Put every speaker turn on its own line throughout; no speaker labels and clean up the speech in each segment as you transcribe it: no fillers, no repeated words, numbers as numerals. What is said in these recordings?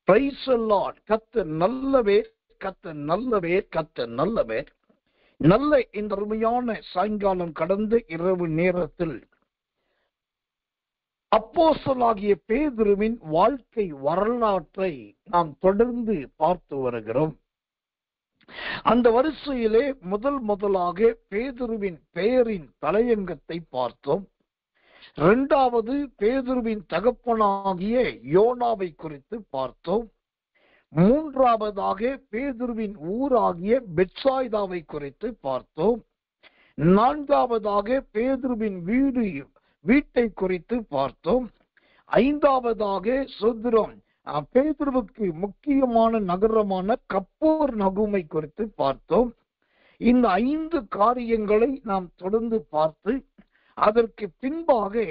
Praise the Lord. கர்த்தர் நல்லவர், கர்த்தர் நல்லவர், கர்த்தர் நல்லவர். நல்ல இந்த அருமையான சாயங்காலம் கடந்த இரவு நேரத்தில் அப்போஸ்தலனாகிய பேதுருவின் வாழ்க்கை வரலாற்றை நாம் தொடர்ந்து பார்த்து வருகிறோம். அந்த வரிசையிலே முதலாக பேதுருவின் பெயரின் தலையங்கத்தை பார்த்தோம். இரண்டாவது பேதுருவின் தகப்பனாகிய யோனாவை குறித்து பார்த்தோம். மூன்றாவதாக பேதுருவின் ஊராகிய பெத்சாய்தாவை குறித்து பார்த்தோம். நான்காவதாக பேதுருவின் வீட்டை குறித்து பார்த்தோம். ஐந்தாவதாக சோதரம் பேதுருவுக்கு முக்கியமான நகரமான கப்போர் நகுமை குறித்து பார்த்தோம். இந்த 5 காரியங்களை நாம் தொடர்ந்து பார்த்து அதற்கு பின்பாக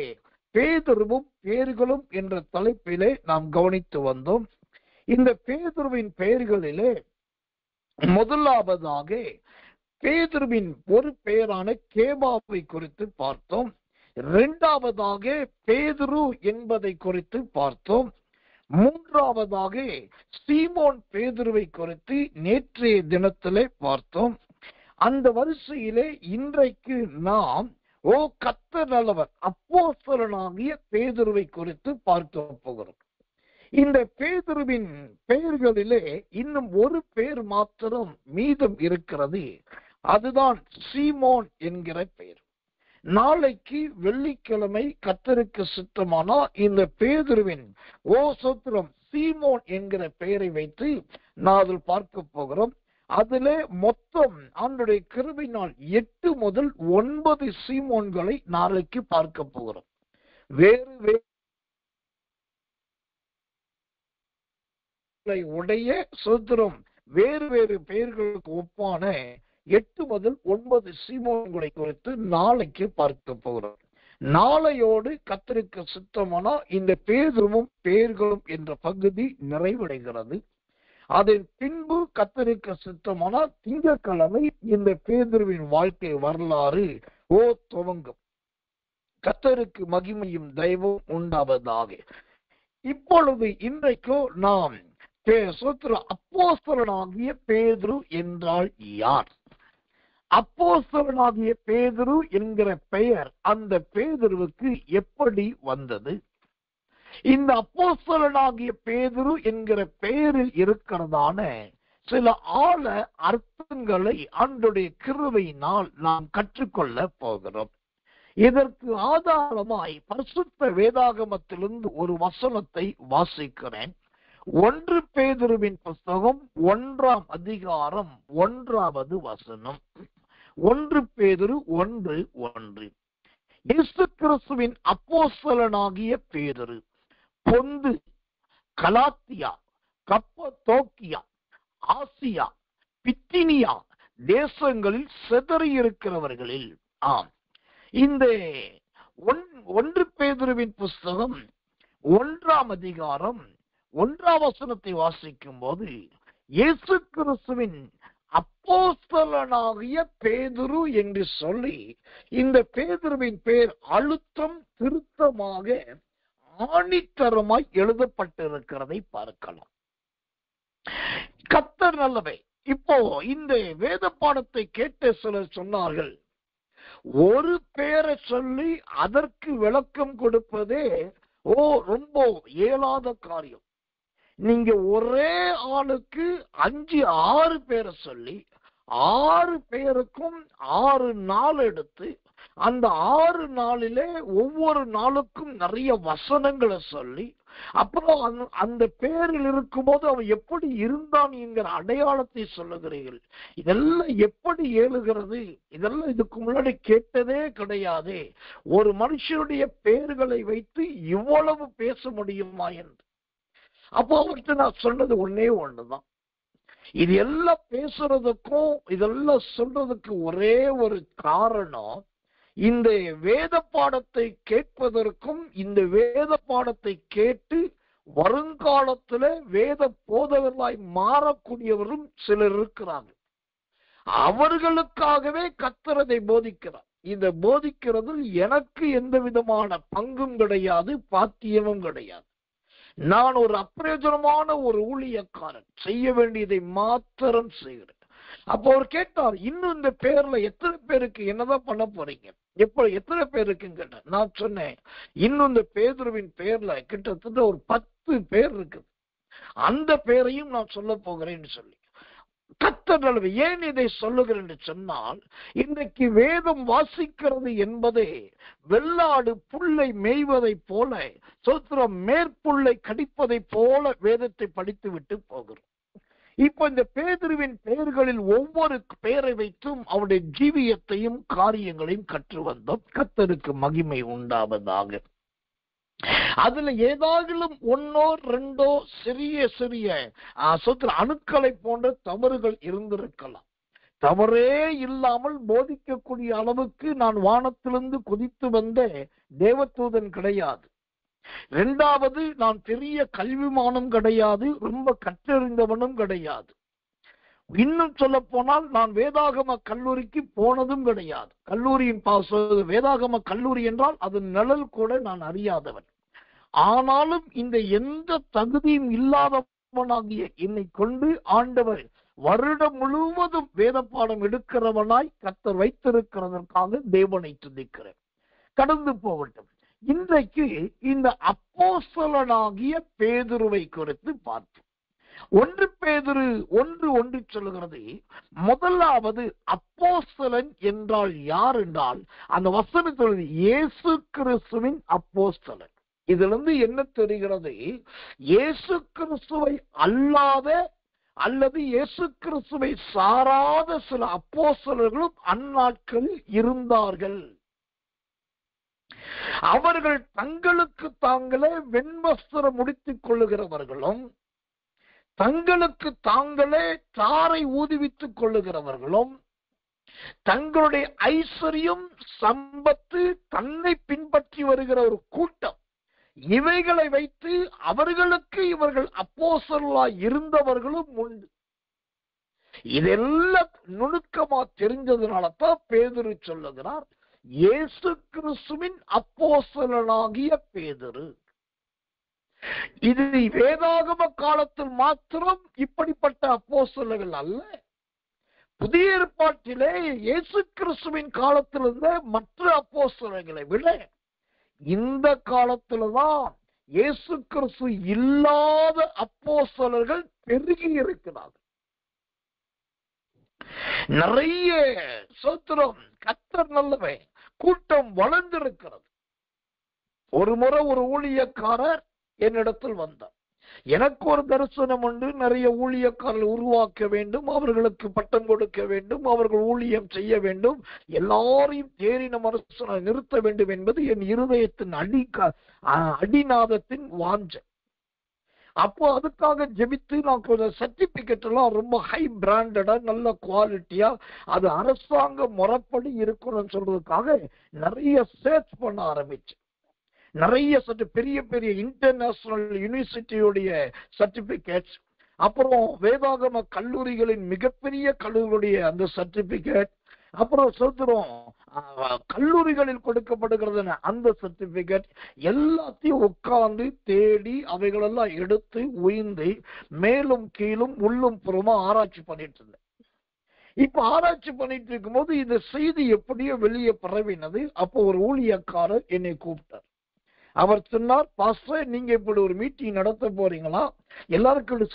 பேதுருவும் பேர்களும் என்ற தலைப்பிலே நாம் கவனித்து வந்தோம். இந்த பேதுருவின் பெயர்களிலே முதலாவதாக பேதுருவின் ஒரு பெயரான கேபாவை குறித்து பார்த்தோம். இரண்டாவதாக பேதுரு என்பதை குறித்து பார்த்தோம். மூன்றாவதாக சீமோன் பேதுருவை குறித்து நேற்றைய தினத்திலே பார்த்தோம். அந்த வரிசையிலே இன்றைக்கு நாம் கர்த்தர் நல்லவர் அப்போஸ்தலனாகிய பேதுருவை குறித்து பார்க்க போகிறோம். இந்த பேதுருவின் பெயர்களிலே இன்னும் ஒரு பெயர் மாத்திரம் மீதம் இருக்கிறது. அதுதான் சீமோன் என்கிற பெயர். நாளைக்கு வெள்ளிக்கிழமை கர்த்தருக்கு சித்தமானா இந்த பேதுருவின் சோத்திரம் சீமோன் என்கிற பெயரை வைத்து நான் அதில் பார்க்க போகிறோம். அதிலே மொத்தம் ஆண்டவருடைய கிருபையினால் 8 முதல் 9 சீமோன்களை நாளைக்கு பார்க்க போகிறோம். வேறு உடைய சோத்திரம் வேறு பெயர்களுக்கு ஒப்பான 8 முதல் 9 சீமோன்களை குறித்து நாளைக்கு பார்க்க போகிறோம். நாளையோடு கர்த்தருக்கு சித்தமானா இந்த பேதுருவும் பெயர்களும் என்ற பகுதி நிறைவடைகிறது. அதன் பின்பு கர்த்தருக்கு சித்தமானா திங்கட்கிழமை இந்த பேதுருவின் வாழ்க்கை வரலாறு துவங்கும். கர்த்தருக்கு மகிமையும் தயவும் உண்டாவதாக. இப்பொழுது இன்றைக்கு நாம் அப்போஸ்தலனாகிய பேதுரு என்றால் யார்? அப்போஸ்தலனாகிய பேதுரு என்கிற பெயர் அந்த பேதுருவுக்கு எப்படி வந்தது? இந்த அப்போஸ்தலனாகிய பேதுரு என்கிற பெயரில் இருக்கிறதான சில ஆழ அர்த்தங்களை ஆண்டவருடைய கிருபையினால் நாம் கற்றுக்கொள்ள போகிறோம். இதற்கு ஆதாரமாய் பரிசுத்த வேதாகமத்திலிருந்து ஒரு வசனத்தை வாசிக்கிறேன். 1 பேதுருவின் புஸ்தகம் 1ஆம் அதிகாரம் 1வது வசனம். 1 பேதுரு 1:1. இயேசு கிறிஸ்துவின் அப்போஸ்தலனாகிய பேதுரு பொந்து, கலாத்தியா, கப்பதோக்கியா, ஆசியா, பித்தினியா தேசங்களில் சிதறியிருக்கிறவர்களில் இந்த 1 பேதுருவின் புஸ்தகம் 1ஆம் அதிகாரம் 1ஆம் வசனத்தை வாசிக்கும் போது இயேசு கிறிஸ்துவின் அப்போஸ்தலனாகிய பேதுரு என்று சொல்லி இந்த பேதுருவின் பெயர் அழுத்தம் திருத்தமாக ஆணித்தரமாய் எழுதப்பட்டிருக்கிறதை பார்க்கலாம். கர்த்தர் நல்லவர். இப்போ இந்த வேத பாடத்தை கேட்ட சிலர் சொன்னார்கள், ஒரு பெயரை சொல்லி அதற்கு விளக்கம் கொடுப்பதே ரொம்ப இயலாத காரியம். நீங்க ஒரே ஆளுக்கு 5-6 பேரை சொல்லி 6 பேருக்கும் 6 நாள் எடுத்து அந்த 6 நாளிலே ஒவ்வொரு நாளுக்கும் நிறைய வசனங்களை சொல்லி அப்புறம் அந்த பேரில் இருக்கும்போது அவன் எப்படி இருந்தான் என்கிற அடையாளத்தை சொல்லுகிறீர்கள். இதெல்லாம் எப்படி ஏழுகிறது? இதெல்லாம் இதுக்கு முன்னாடி கேட்டதே கிடையாது. ஒரு மனுஷனுடைய பெயர்களை வைத்து இவ்வளவு பேச முடியுமா என்று. அப்போ அவர்கிட்ட நான் சொன்னது ஒண்ணுதான். இது எல்லாம் பேசுறதுக்கும் இதெல்லாம் சொல்றதுக்கு ஒரே ஒரு காரணம், இந்த வேத பாடத்தை கேட்பதற்கும் இந்த வேத பாடத்தை கேட்டு வருங்காலத்துல வேத போதகர்களாய் மாறக்கூடியவரும் சிலர் இருக்கிறாங்க. அவர்களுக்காகவே கர்த்தர் அதை போதிக்கிறார். இந்த போதிக்கிறதில் எனக்கு எந்த விதமான பங்கும் கிடையாது, பாத்தியமும் கிடையாது. நான் ஒரு அப்பிரயோஜனமான ஒரு ஊழியக்காரன், செய்ய வேண்டியதை மாத்திரம் செய்கிறேன். அப்போ அவர் கேட்டார், இன்னும் இந்த பேர்ல எத்தனை பேருக்கு என்னதான் பண்ண போறீங்க, எத்தனை பேருக்குன்னு கேட்டேன். நான் சொன்னேன், இன்னும் இந்த பேதுருவின் பேர்ல கிட்டத்தட்ட ஒரு 10 பேர் இருக்குது, அந்த பேரையும் நான் சொல்ல போகிறேன்னு சொல்லி. கர்த்தர் ஏன் இதை சொல்லுகிறேன் என்று சொன்னால், இன்றைக்கு வேதம் வாசிக்கிறது என்பதே வெள்ளாடு புல்லை மேய்வதை போல, சோத்திரம் மேற்புல்லை கடிப்பதை போல வேதத்தை படித்து விட்டு போகிறோம். இப்ப இந்த பேதுருவின் பெயர்களில் ஒவ்வொரு பெயரை வைத்தும் அவருடைய ஜீவியத்தையும் காரியங்களையும் கற்று வந்தோம். கர்த்தருக்கு மகிமை உண்டாவதாக. அதுல ஏதாகிலும் ஒன்னோ ரெண்டோ சிறிய சிறிய அணுக்களை போன்ற தவறுகள் இருந்திருக்கலாம். தவறே இல்லாமல் போதிக்கக்கூடிய அளவுக்கு நான் வானத்திலிருந்து குதித்து வந்த தேவதூதன் கிடையாது. இரண்டாவது, நான் பெரிய கல்விமானும் கிடையாது, ரொம்ப கற்றறிந்தவனும் கிடையாது. இன்னும் சொல்ல போனால் நான் வேதாகம கல்லூரிக்கு போனதும் கிடையாது. கல்லூரியின் வேதாகம கல்லூரி என்றால் அது நிழல் கூட நான் அறியாதவன். ஆனாலும் இந்த எந்த தகுதியும் இல்லாதவனாகிய என்னை கொண்டு ஆண்டவர் வருடம் முழுவதும் வேத பாடம் எடுக்கிறவனாய் கர்த்தர் வைத்திருக்கிறதற்காக தேவனை துதிக்கிறேன். கடந்து போகட்டும். இன்றைக்கு இந்த அப்போஸ்தலனாகிய பேதுருவை குறித்து பார்ப்போம். 1 பேதுரு 1:1 சொல்லுகிறது, முதலாவது அப்போஸ்தலன் என்றால் யார் என்றால், அந்த வசனத்தில் இயேசு கிறிஸ்துவின் அப்போஸ்தலன். இதுல இருந்து என்ன தெரிகிறது, இயேசு கிறிஸ்துவை அல்லாத அல்லது இயேசு கிறிஸ்துவை சாராத சில அப்போஸ்தலர்களும் அந்நாட்களில் இருந்தார்கள். அவர்கள் தங்களுக்கு தாங்களே வெண்வஸ்திரம் முடித்துக் கொள்ளுகிறவர்களும், தங்களுக்கு தாங்களே தாரை ஊதுவித்துக் கொள்ளுகிறவர்களும், தங்களுடைய ஐஸ்வர்யம் சம்பத்து தன்னை பின்பற்றி வருகிற ஒரு கூட்டம், இவைகளை வைத்து அவர்களுக்கு இவர்கள் அப்போஸ்தலர்களாய் இருந்தவர்களும் உண்டு. இதெல்லாம் நுணுக்கமா தெரிஞ்சதுனால தான் பேதுரு சொல்லுகிறார், இயேசு கிறிஸ்துவின் அப்போஸ்தலனாகிய பேதுரு. இது வேதாகம காலத்தில் மாத்திரம் இப்படிப்பட்ட அப்போஸ்தலர்கள் அல்ல. புதிய ஏற்பாட்டிலே இயேசு கிறிஸ்துவின் காலத்தில் இருந்த மற்ற அப்போஸ்தலர்களை விட இந்த காலத்துலதான் இயேசு கிறிஸ்து இல்லாத அப்போஸ்தலர்கள் பெருகி இருக்கிறார்கள். நிறைய சோத்திரம், கர்த்தர் நல்லவன், கூட்டம் வளர்ந்திருக்கிறது. ஒரு முறை ஒரு ஊழியக்காரர் என்னிடத்தில் வந்தார். எனக்கு ஒரு தரிசனம் உண்டு, நிறைய ஊழியக்காரர்கள் உருவாக்க வேண்டும், அவர்களுக்கு பட்டம் கொடுக்க வேண்டும், அவர்கள் ஊழியம் செய்ய வேண்டும், எல்லாரையும் தேறின மனசனை நிறுத்த வேண்டும் என்பது என் இருதயத்தின் அடிநாதத்தின் வாஞ்சை. அப்போ அதுக்காக ஜெபித்து நான் கொஞ்சம் சர்டிபிகேட் எல்லாம் ரொம்ப ஹை பிராண்டடா நல்ல குவாலிட்டியா அது அரசாங்க முறைப்படி இருக்கணும்னு சொல்றதுக்காக நிறைய சர்ச் பண்ண ஆரம்பிச்சேன். நிறைய பெரிய பெரிய இன்டர்நேஷனல் யூனிவர்சிட்டியுடைய சர்டிபிகேட்ஸ், அப்புறம் வேதாகம கல்லூரிகளின் மிகப்பெரிய கல்லூரியுடைய அந்த சர்டிபிகேட், அப்புறம் சொல்றோம் கல்லூரிகளில் கொடுக்கப்படுகிறது அந்த சர்டிபிகேட், எல்லாத்தையும் உட்கார்ந்து தேடி அவைகளெல்லாம் எடுத்து உயிர்ந்து மேலும் கீழும் உள்ளும் புறமா ஆராய்ச்சி பண்ணிட்டு இருந்தேன். இப்ப ஆராய்ச்சி பண்ணிட்டு இருக்கும் போது இந்த செய்தி எப்படியோ வெளியே பரவினது. அப்போ ஒரு ஊழியக்காரர் என்னை கூப்பிட்டார். அவர் சொன்னார், பாஸ்டர், நீங்க இப்படி ஒரு மீட்டிங் நடத்த போறீங்களா, எல்லாருக்கும்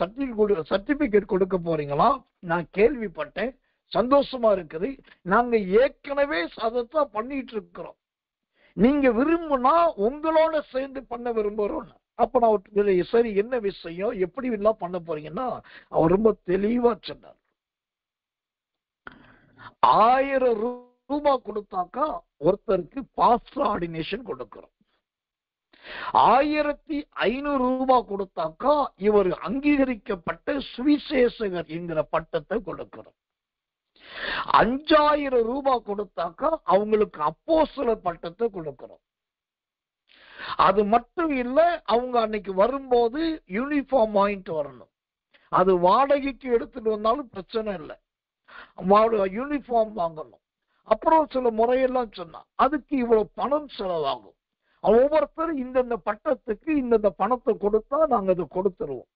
சர்டிபிகேட் கொடுக்க போறீங்களா? நான் கேள்விப்பட்டேன், சந்தோஷமா இருக்குது. நாங்க ஏற்கனவே அதைத்தான் பண்ணிட்டு இருக்கிறோம், நீங்க விரும்புனா உங்களோட சேர்ந்து பண்ண விரும்புறோம். அப்ப நான் சரி, என்ன விஷயம், எப்படி எல்லாம் பண்ண போறீங்கன்னா அவர் ரொம்ப தெளிவா சொன்னார். 1000 ரூபாய் கொடுத்தாக்கா ஒருத்தருக்கு பாஸ்டர் ஆர்டினேஷன் கொடுக்கிறோம். 1500 ரூபாய் கொடுத்தாக்கா இவர் அங்கீகரிக்கப்பட்ட சுவிசேஷகர் என்கிற பட்டத்தை கொடுக்கிறோம். 5000 ரூபாய் கொடுத்தாக்கா அவங்களுக்கு அப்போஸ்தலர் பட்டத்தை கொடுக்கிறோம். அது மட்டும் இல்ல, அவங்க அன்னைக்கு வரும்போது யூனிஃபார்ம் வாங்கிட்டு வரணும். அது வாடகைக்கு எடுத்துட்டு வந்தாலும் பிரச்சனை இல்லை, யூனிஃபார்ம் வாங்கணும். அப்புறம் சில முறையெல்லாம் சொன்னா அதுக்கு இவ்வளவு பணம் செலவாகும். ஒவ்வொருத்தரும் இந்தந்த பட்டத்துக்கு இந்தந்த பணத்தை கொடுத்தா நாங்க அதை கொடுத்துருவோம்.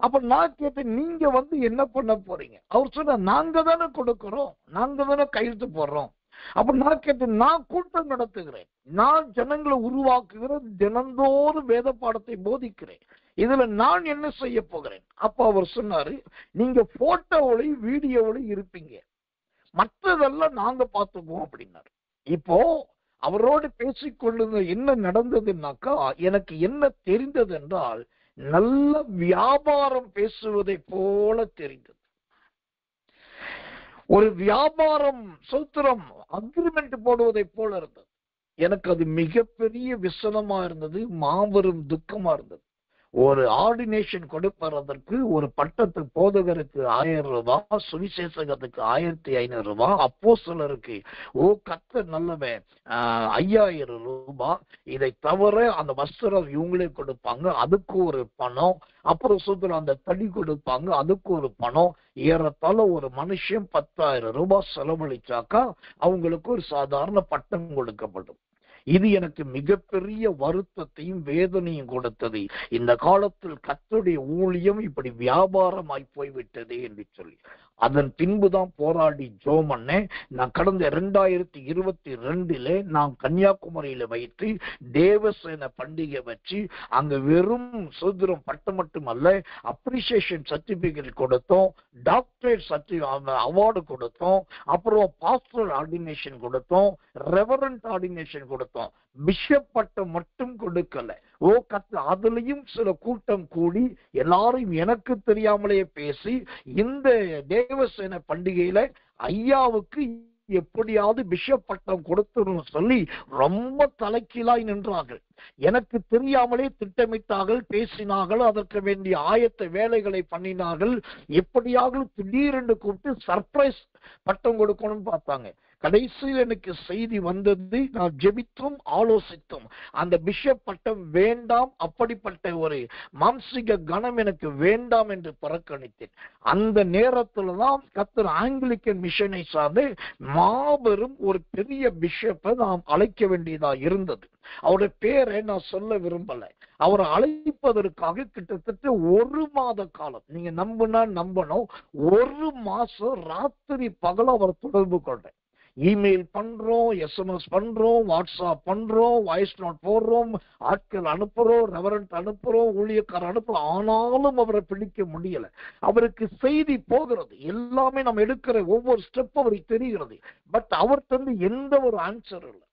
அப்ப நான் கேட்டேன், நீங்க என்ன பண்ண போறீங்க? அவர் சொன்ன, நாங்க தானே கொடுக்கிறோம், நாங்க தானே கையெழுத்து போடுறோம். அப்ப நான் கேட்டேன், நான் கூட்டம் நடத்துகிறேன், நான் ஜனங்களை உருவாக்குகிறேன், தினந்தோறும் வேத பாடத்தை போதிக்கிறேன், இதுல நான் என்ன செய்ய போகிறேன்? அப்ப அவர் சொன்னாரு, நீங்க போட்டோவிலையும் வீடியோவிலையும் இருப்பீங்க, மற்றதெல்லாம் நாங்க பார்த்துக்குவோம் அப்படின்னாரு. இப்போ அவரோடு பேசிக்கொண்டு என்ன நடந்ததுன்னாக்கா, எனக்கு என்ன தெரிந்தது என்றால், நல்ல வியாபாரம் பேசுவதை போல தெரிந்தது. ஒரு வியாபாரம் சூத்திரம் அக்ரிமெண்ட் போடுவதை போல இருந்தது. எனக்கு அது மிகப்பெரிய விசனமா இருந்தது, மாபெரும் துக்கமா இருந்தது. ஒரு ஆர்டினேஷன் கொடுப்பதற்கு ஒரு பட்டத்துக்கு போதகருக்கு 1000 ரூபாய், சுவிசேஷகத்துக்கு 1500 ரூபாய், அப்போஸ்தலருக்கு கர்த்தர் நல்லவன் 5000 ரூபாய். இதை தவிர அந்த வஸ்திரம் இவங்களே கொடுப்பாங்க, அதுக்கு ஒரு பணம். அப்புறம் சூத்திரம் அந்த தடி கொடுப்பாங்க, அதுக்கு ஒரு பணம். ஏறத்தாழ ஒரு மனுஷன் 10,000 ரூபாய் செலவழிச்சாக்கா அவங்களுக்கு ஒரு சாதாரண பட்டம் கொடுக்கப்படும். இது எனக்கு மிகப்பெரிய வருத்தத்தையும் வேதனையும் கொடுத்தது. இந்த காலத்தில் கர்த்தருடைய ஊழியம் இப்படி வியாபாரமாய் போய்விட்டது என்று சொல்லி அதன் பின்புதான் போராடி ஜோம் பண்ணேன். நான் கடந்த 2022 நான் கன்னியாகுமரியில வைத்து தேவசேன பண்டிகை வச்சு அங்க வெறும் சுதந்திரம் பட்டம் மட்டுமல்ல, அப்ரிசியேஷன் சர்டிபிகேட் கொடுத்தோம், டாக்டரேட் அவார்டு கொடுத்தோம், அப்புறம் பாஸ்டர் ஆர்டினேஷன் கொடுத்தோம், ரெவரண்ட் ஆர்டினேஷன் கொடுத்தோம். பிஷப் பட்டம் மட்டும் கொடுக்கல. அதுலயும் சில கூட்டம் கூடி எல்லாரும் எனக்கு தெரியாமலே பேசி இந்த தேவசேன பண்டிகையில ஐயாவுக்கு எப்படியாவது பிஷப் பட்டம் கொடுத்துரும் சொல்லி ரொம்ப தலைக்கீழாய் நின்றார்கள். எனக்கு தெரியாமலே திட்டமிட்டார்கள், பேசினார்கள், அதற்கு வேண்டிய ஆயத்த வேலைகளை பண்ணினார்கள். எப்படியாவது திடீரென்று கூப்பிட்டு சர்ப்ரைஸ் பட்டம் கொடுக்கணும்னு பார்த்தாங்க. கடைசியில் எனக்கு செய்தி வந்தது, நான் ஜெபித்தும் ஆலோசித்தும் அந்த பிஷப் பட்டம் வேண்டாம், அப்படிப்பட்ட ஒரு மாம்சிக கணம் எனக்கு வேண்டாம் என்று புறக்கணித்தேன். அந்த நேரத்துல தான் கர்த்தர் ஆங்கிலிக்கன் மிஷனை சார்ந்து மாபெரும் ஒரு பெரிய பிஷப்பை நாம் அழைக்க வேண்டியதா இருந்தது. அவருடைய பேரை நான் சொல்ல விரும்பல. அவரை அழைப்பதற்காக கிட்டத்தட்ட 1 மாத காலம், நீங்க நம்பணும், 1 மாசம் ராத்திரி பகல அவரை தொடர்பு கொண்டேன். இமெயில் பண்றோம், SMS பண்றோம், வாட்ஸ்அப் பண்றோம், வாய்ஸ் நோட் போடுறோம், ஆட்கள் அனுப்புறோம், ரெவரண்ட் அனுப்புறோம், ஊழியக்காரர் அனுப்புறோம். ஆனாலும் அவரை பிடிக்க முடியல. அவருக்கு செய்தி போகிறது, எல்லாமே நம்ம எடுக்கிற ஒவ்வொரு ஸ்டெப் அவருக்கு தெரிகிறது. பட் அவர்கிட்ட எந்த ஒரு ஆன்சர் இல்லை.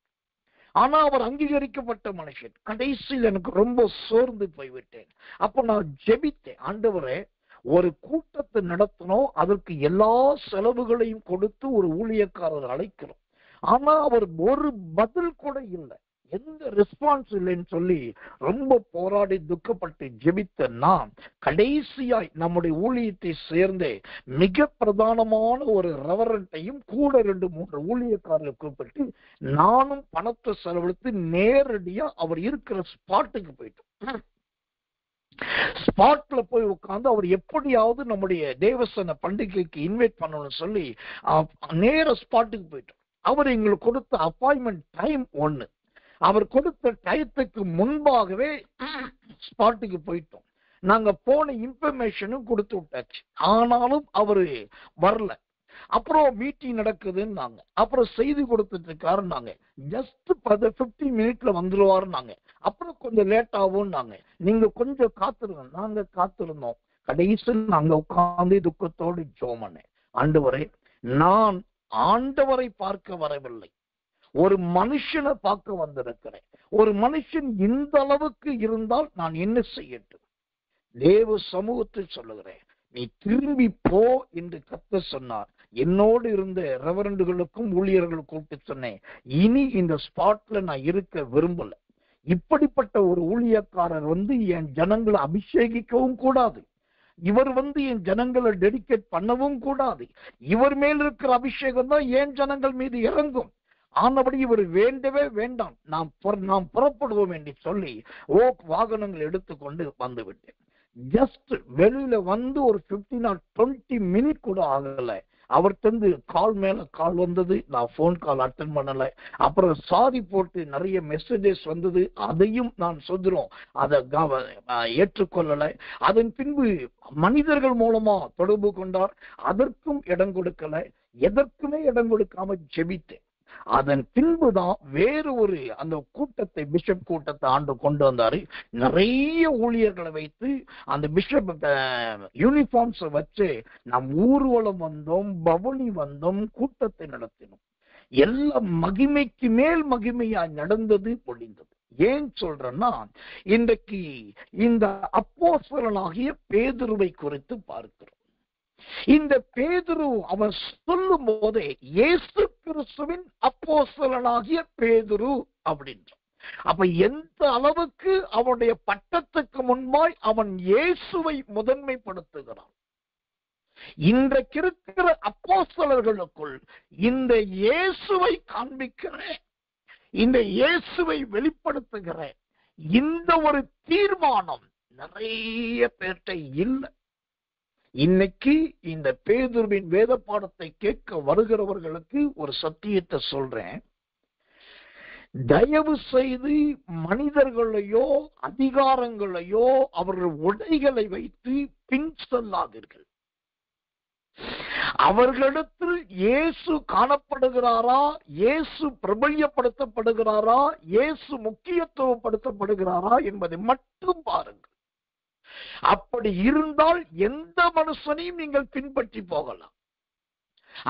ஆனா அவர் அங்கீகரிக்கப்பட்ட மனுஷன். கடைசியில் எனக்கு ரொம்ப சோர்ந்து போய்விட்டேன். அப்ப நான் ஜெபித்தேன், ஆண்டவரே, ஒரு கூட்டத்தை நடத்தணும், அதற்கு எல்லா செலவுகளையும் கொடுத்து ஒரு ஊழியக்காரர் அழைக்கிறோம், ஆனா அவர் ஒரு பதில் கூட இல்லை, எந்த ரெஸ்பான்ஸ் இல்லைன்னு சொல்லி ரொம்ப போராடி துக்கப்பட்டு ஜெபித்த நான் கடைசியாய் நம்முடைய ஊழியத்தை சேர்ந்தே மிக பிரதானமான ஒரு ரெவரண்ட்டையும் கூட 2-3 ஊழியக்காரர்களை கூப்பிட்டு நானும் பணத்தை செலவழித்து நேரடியா அவர் இருக்கிற ஸ்பாட்டுக்கு போயிட்டோம். ஸ்பாட்ல போய் உட்கார்ந்து அவர் எப்படியாவது நம்முடைய தேவசேன பண்டிகைக்கு இன்வைட் பண்ணணும்னு சொல்லி நேர ஸ்பாட்டுக்கு போயிட்டோம். அவர் எங்களுக்கு கொடுத்த அப்பாயின்மெண்ட் டைம் 1. அவர் கொடுத்த டயத்துக்கு முன்பாகவே ஸ்பாட்டுக்கு போயிட்டோம். நாங்க போன இன்ஃபர்மேஷனும் கொடுத்து விட்டாச்சு, ஆனாலும் அவரு வரல. அப்புறம் மீட்டிங் நடக்குதுன்னாங்க, அப்புறம் செய்தி கொடுத்துட்டு இருக்காருன்னாங்க, ஜஸ்ட் 15 மினிட்ல வந்துருவாருன்னாங்க, அப்புறம் கொஞ்சம் லேட் ஆகும்னாங்க, நீங்க கொஞ்சம் காத்திருங்க. நாங்க காத்திருந்தோம். கடைசியில் நாங்க உட்கார்ந்து துக்கத்தோடு ஜெபம் பண்ணேன், ஆண்டவரே, நான் ஆண்டவரை பார்க்க வரவில்லை, ஒரு மனுஷனை பார்க்க வந்திருக்கிறேன். ஒரு மனுஷன் இந்த அளவுக்கு இருந்தால் நான் என்ன செய்யட்டும்? தேவ சமூகத்தில் சொல்லுகிறேன், நீ திரும்பி போ என்று கர்த்தர் சொன்னார். என்னோடு இருந்த ரெவரண்டுகளுக்கும் ஊழியர்களுக்கும் கூப்பிட்டு சொன்னேன், இனி இந்த ஸ்பாட்ல நான் இருக்க விரும்பல. இப்படிப்பட்ட ஒரு ஊழியக்காரர் என் ஜனங்களை அபிஷேகிக்கவும் கூடாது, இவர் என் ஜனங்களை டெடிகேட் பண்ணவும் கூடாது. இவர் மேல் இருக்கிற அபிஷேகம் தான் என் ஜனங்கள் மீது இறங்கும். ஆனபடி இவர் வேண்டவே வேண்டாம், நாம் புறப்படுவோம் என்று சொல்லி வாகனங்கள் எடுத்துக்கொண்டு வந்துவிட்டேன். ஜஸ்ட் வெளியில ஒரு 15 or 20 மினிட் கூட ஆகல, அவர்கிட்ட கால் மேல கால் வந்தது, நான் போன் கால் அட்டன் பண்ணல. அப்புறம் சாரி போட்டு நிறைய மெசேஜஸ் வந்தது, அதையும் நான் சொல்றோம் அதை ஏற்றுக்கொள்ளல. அதன் பின்பு மனிதர்கள் மூலமா தொடர்பு கொண்டார், அதற்கும் இடம் கொடுக்கல. எதற்குமே இடம் கொடுக்காம ஜெபித்தேன். அதன் பின்புதான் வேறு ஒரு அந்த கூட்டத்தை, பிஷப் கூட்டத்தை ஆண்டு கொண்டு வந்தாரு. நிறைய ஊழியர்களை வைத்து அந்த பிஷப் யூனிஃபார்ம்ஸ் வச்சு நம் ஊர்வலம் வந்தோம், பவனி வந்தோம், கூட்டத்தை நடத்தினோம். எல்லாம் மகிமைக்கு மேல் மகிமையா நடந்தது, முடிந்தது. ஏன் சொல்றேன்னா, இன்றைக்கு இந்த அப்போஸ்தலனாகிய பேதுருவை குறித்து பார்க்கிறோம். இந்த பேதுரு அவன் சொல்லும் போதே இயேசு கிறிஸ்துவின் அப்போஸ்தலனாகிய பேதுரு அப்படின்ற. அப்ப எந்த அளவுக்கு அவனுடைய பட்டத்துக்கு முன்பாய் அவன் இயேசுவை முதன்மைப்படுத்துகிறான். இன்றைக்கு இருக்கிற அப்போஸ்தலர்களுக்குள் இந்த இயேசுவை காண்பிக்கிற, இந்த இயேசுவை வெளிப்படுத்துகிற இந்த ஒரு தீர்மானம் நிறைய பேர்ட்ட இல்லை. இன்னைக்கு இந்த பேதுருவின் வேத பாடத்தை கேட்க வருகிறவர்களுக்கு ஒரு சத்தியத்தை சொல்றேன். தயவு செய்து மனிதர்களையோ அதிகாரங்களையோ அவர்கள் உடைகளை வைத்து பின் செல்லாதீர்கள். அவர்களிடத்தில் இயேசு காணப்படுகிறாரா, இயேசு பிரபல்யப்படுத்தப்படுகிறாரா, இயேசு முக்கியத்துவப்படுத்தப்படுகிறாரா என்பதை மட்டும் பாருங்கள். அப்படி இருந்தால் எந்த மனுஷனையும் நீங்கள் பின்பற்றி போகலாம்.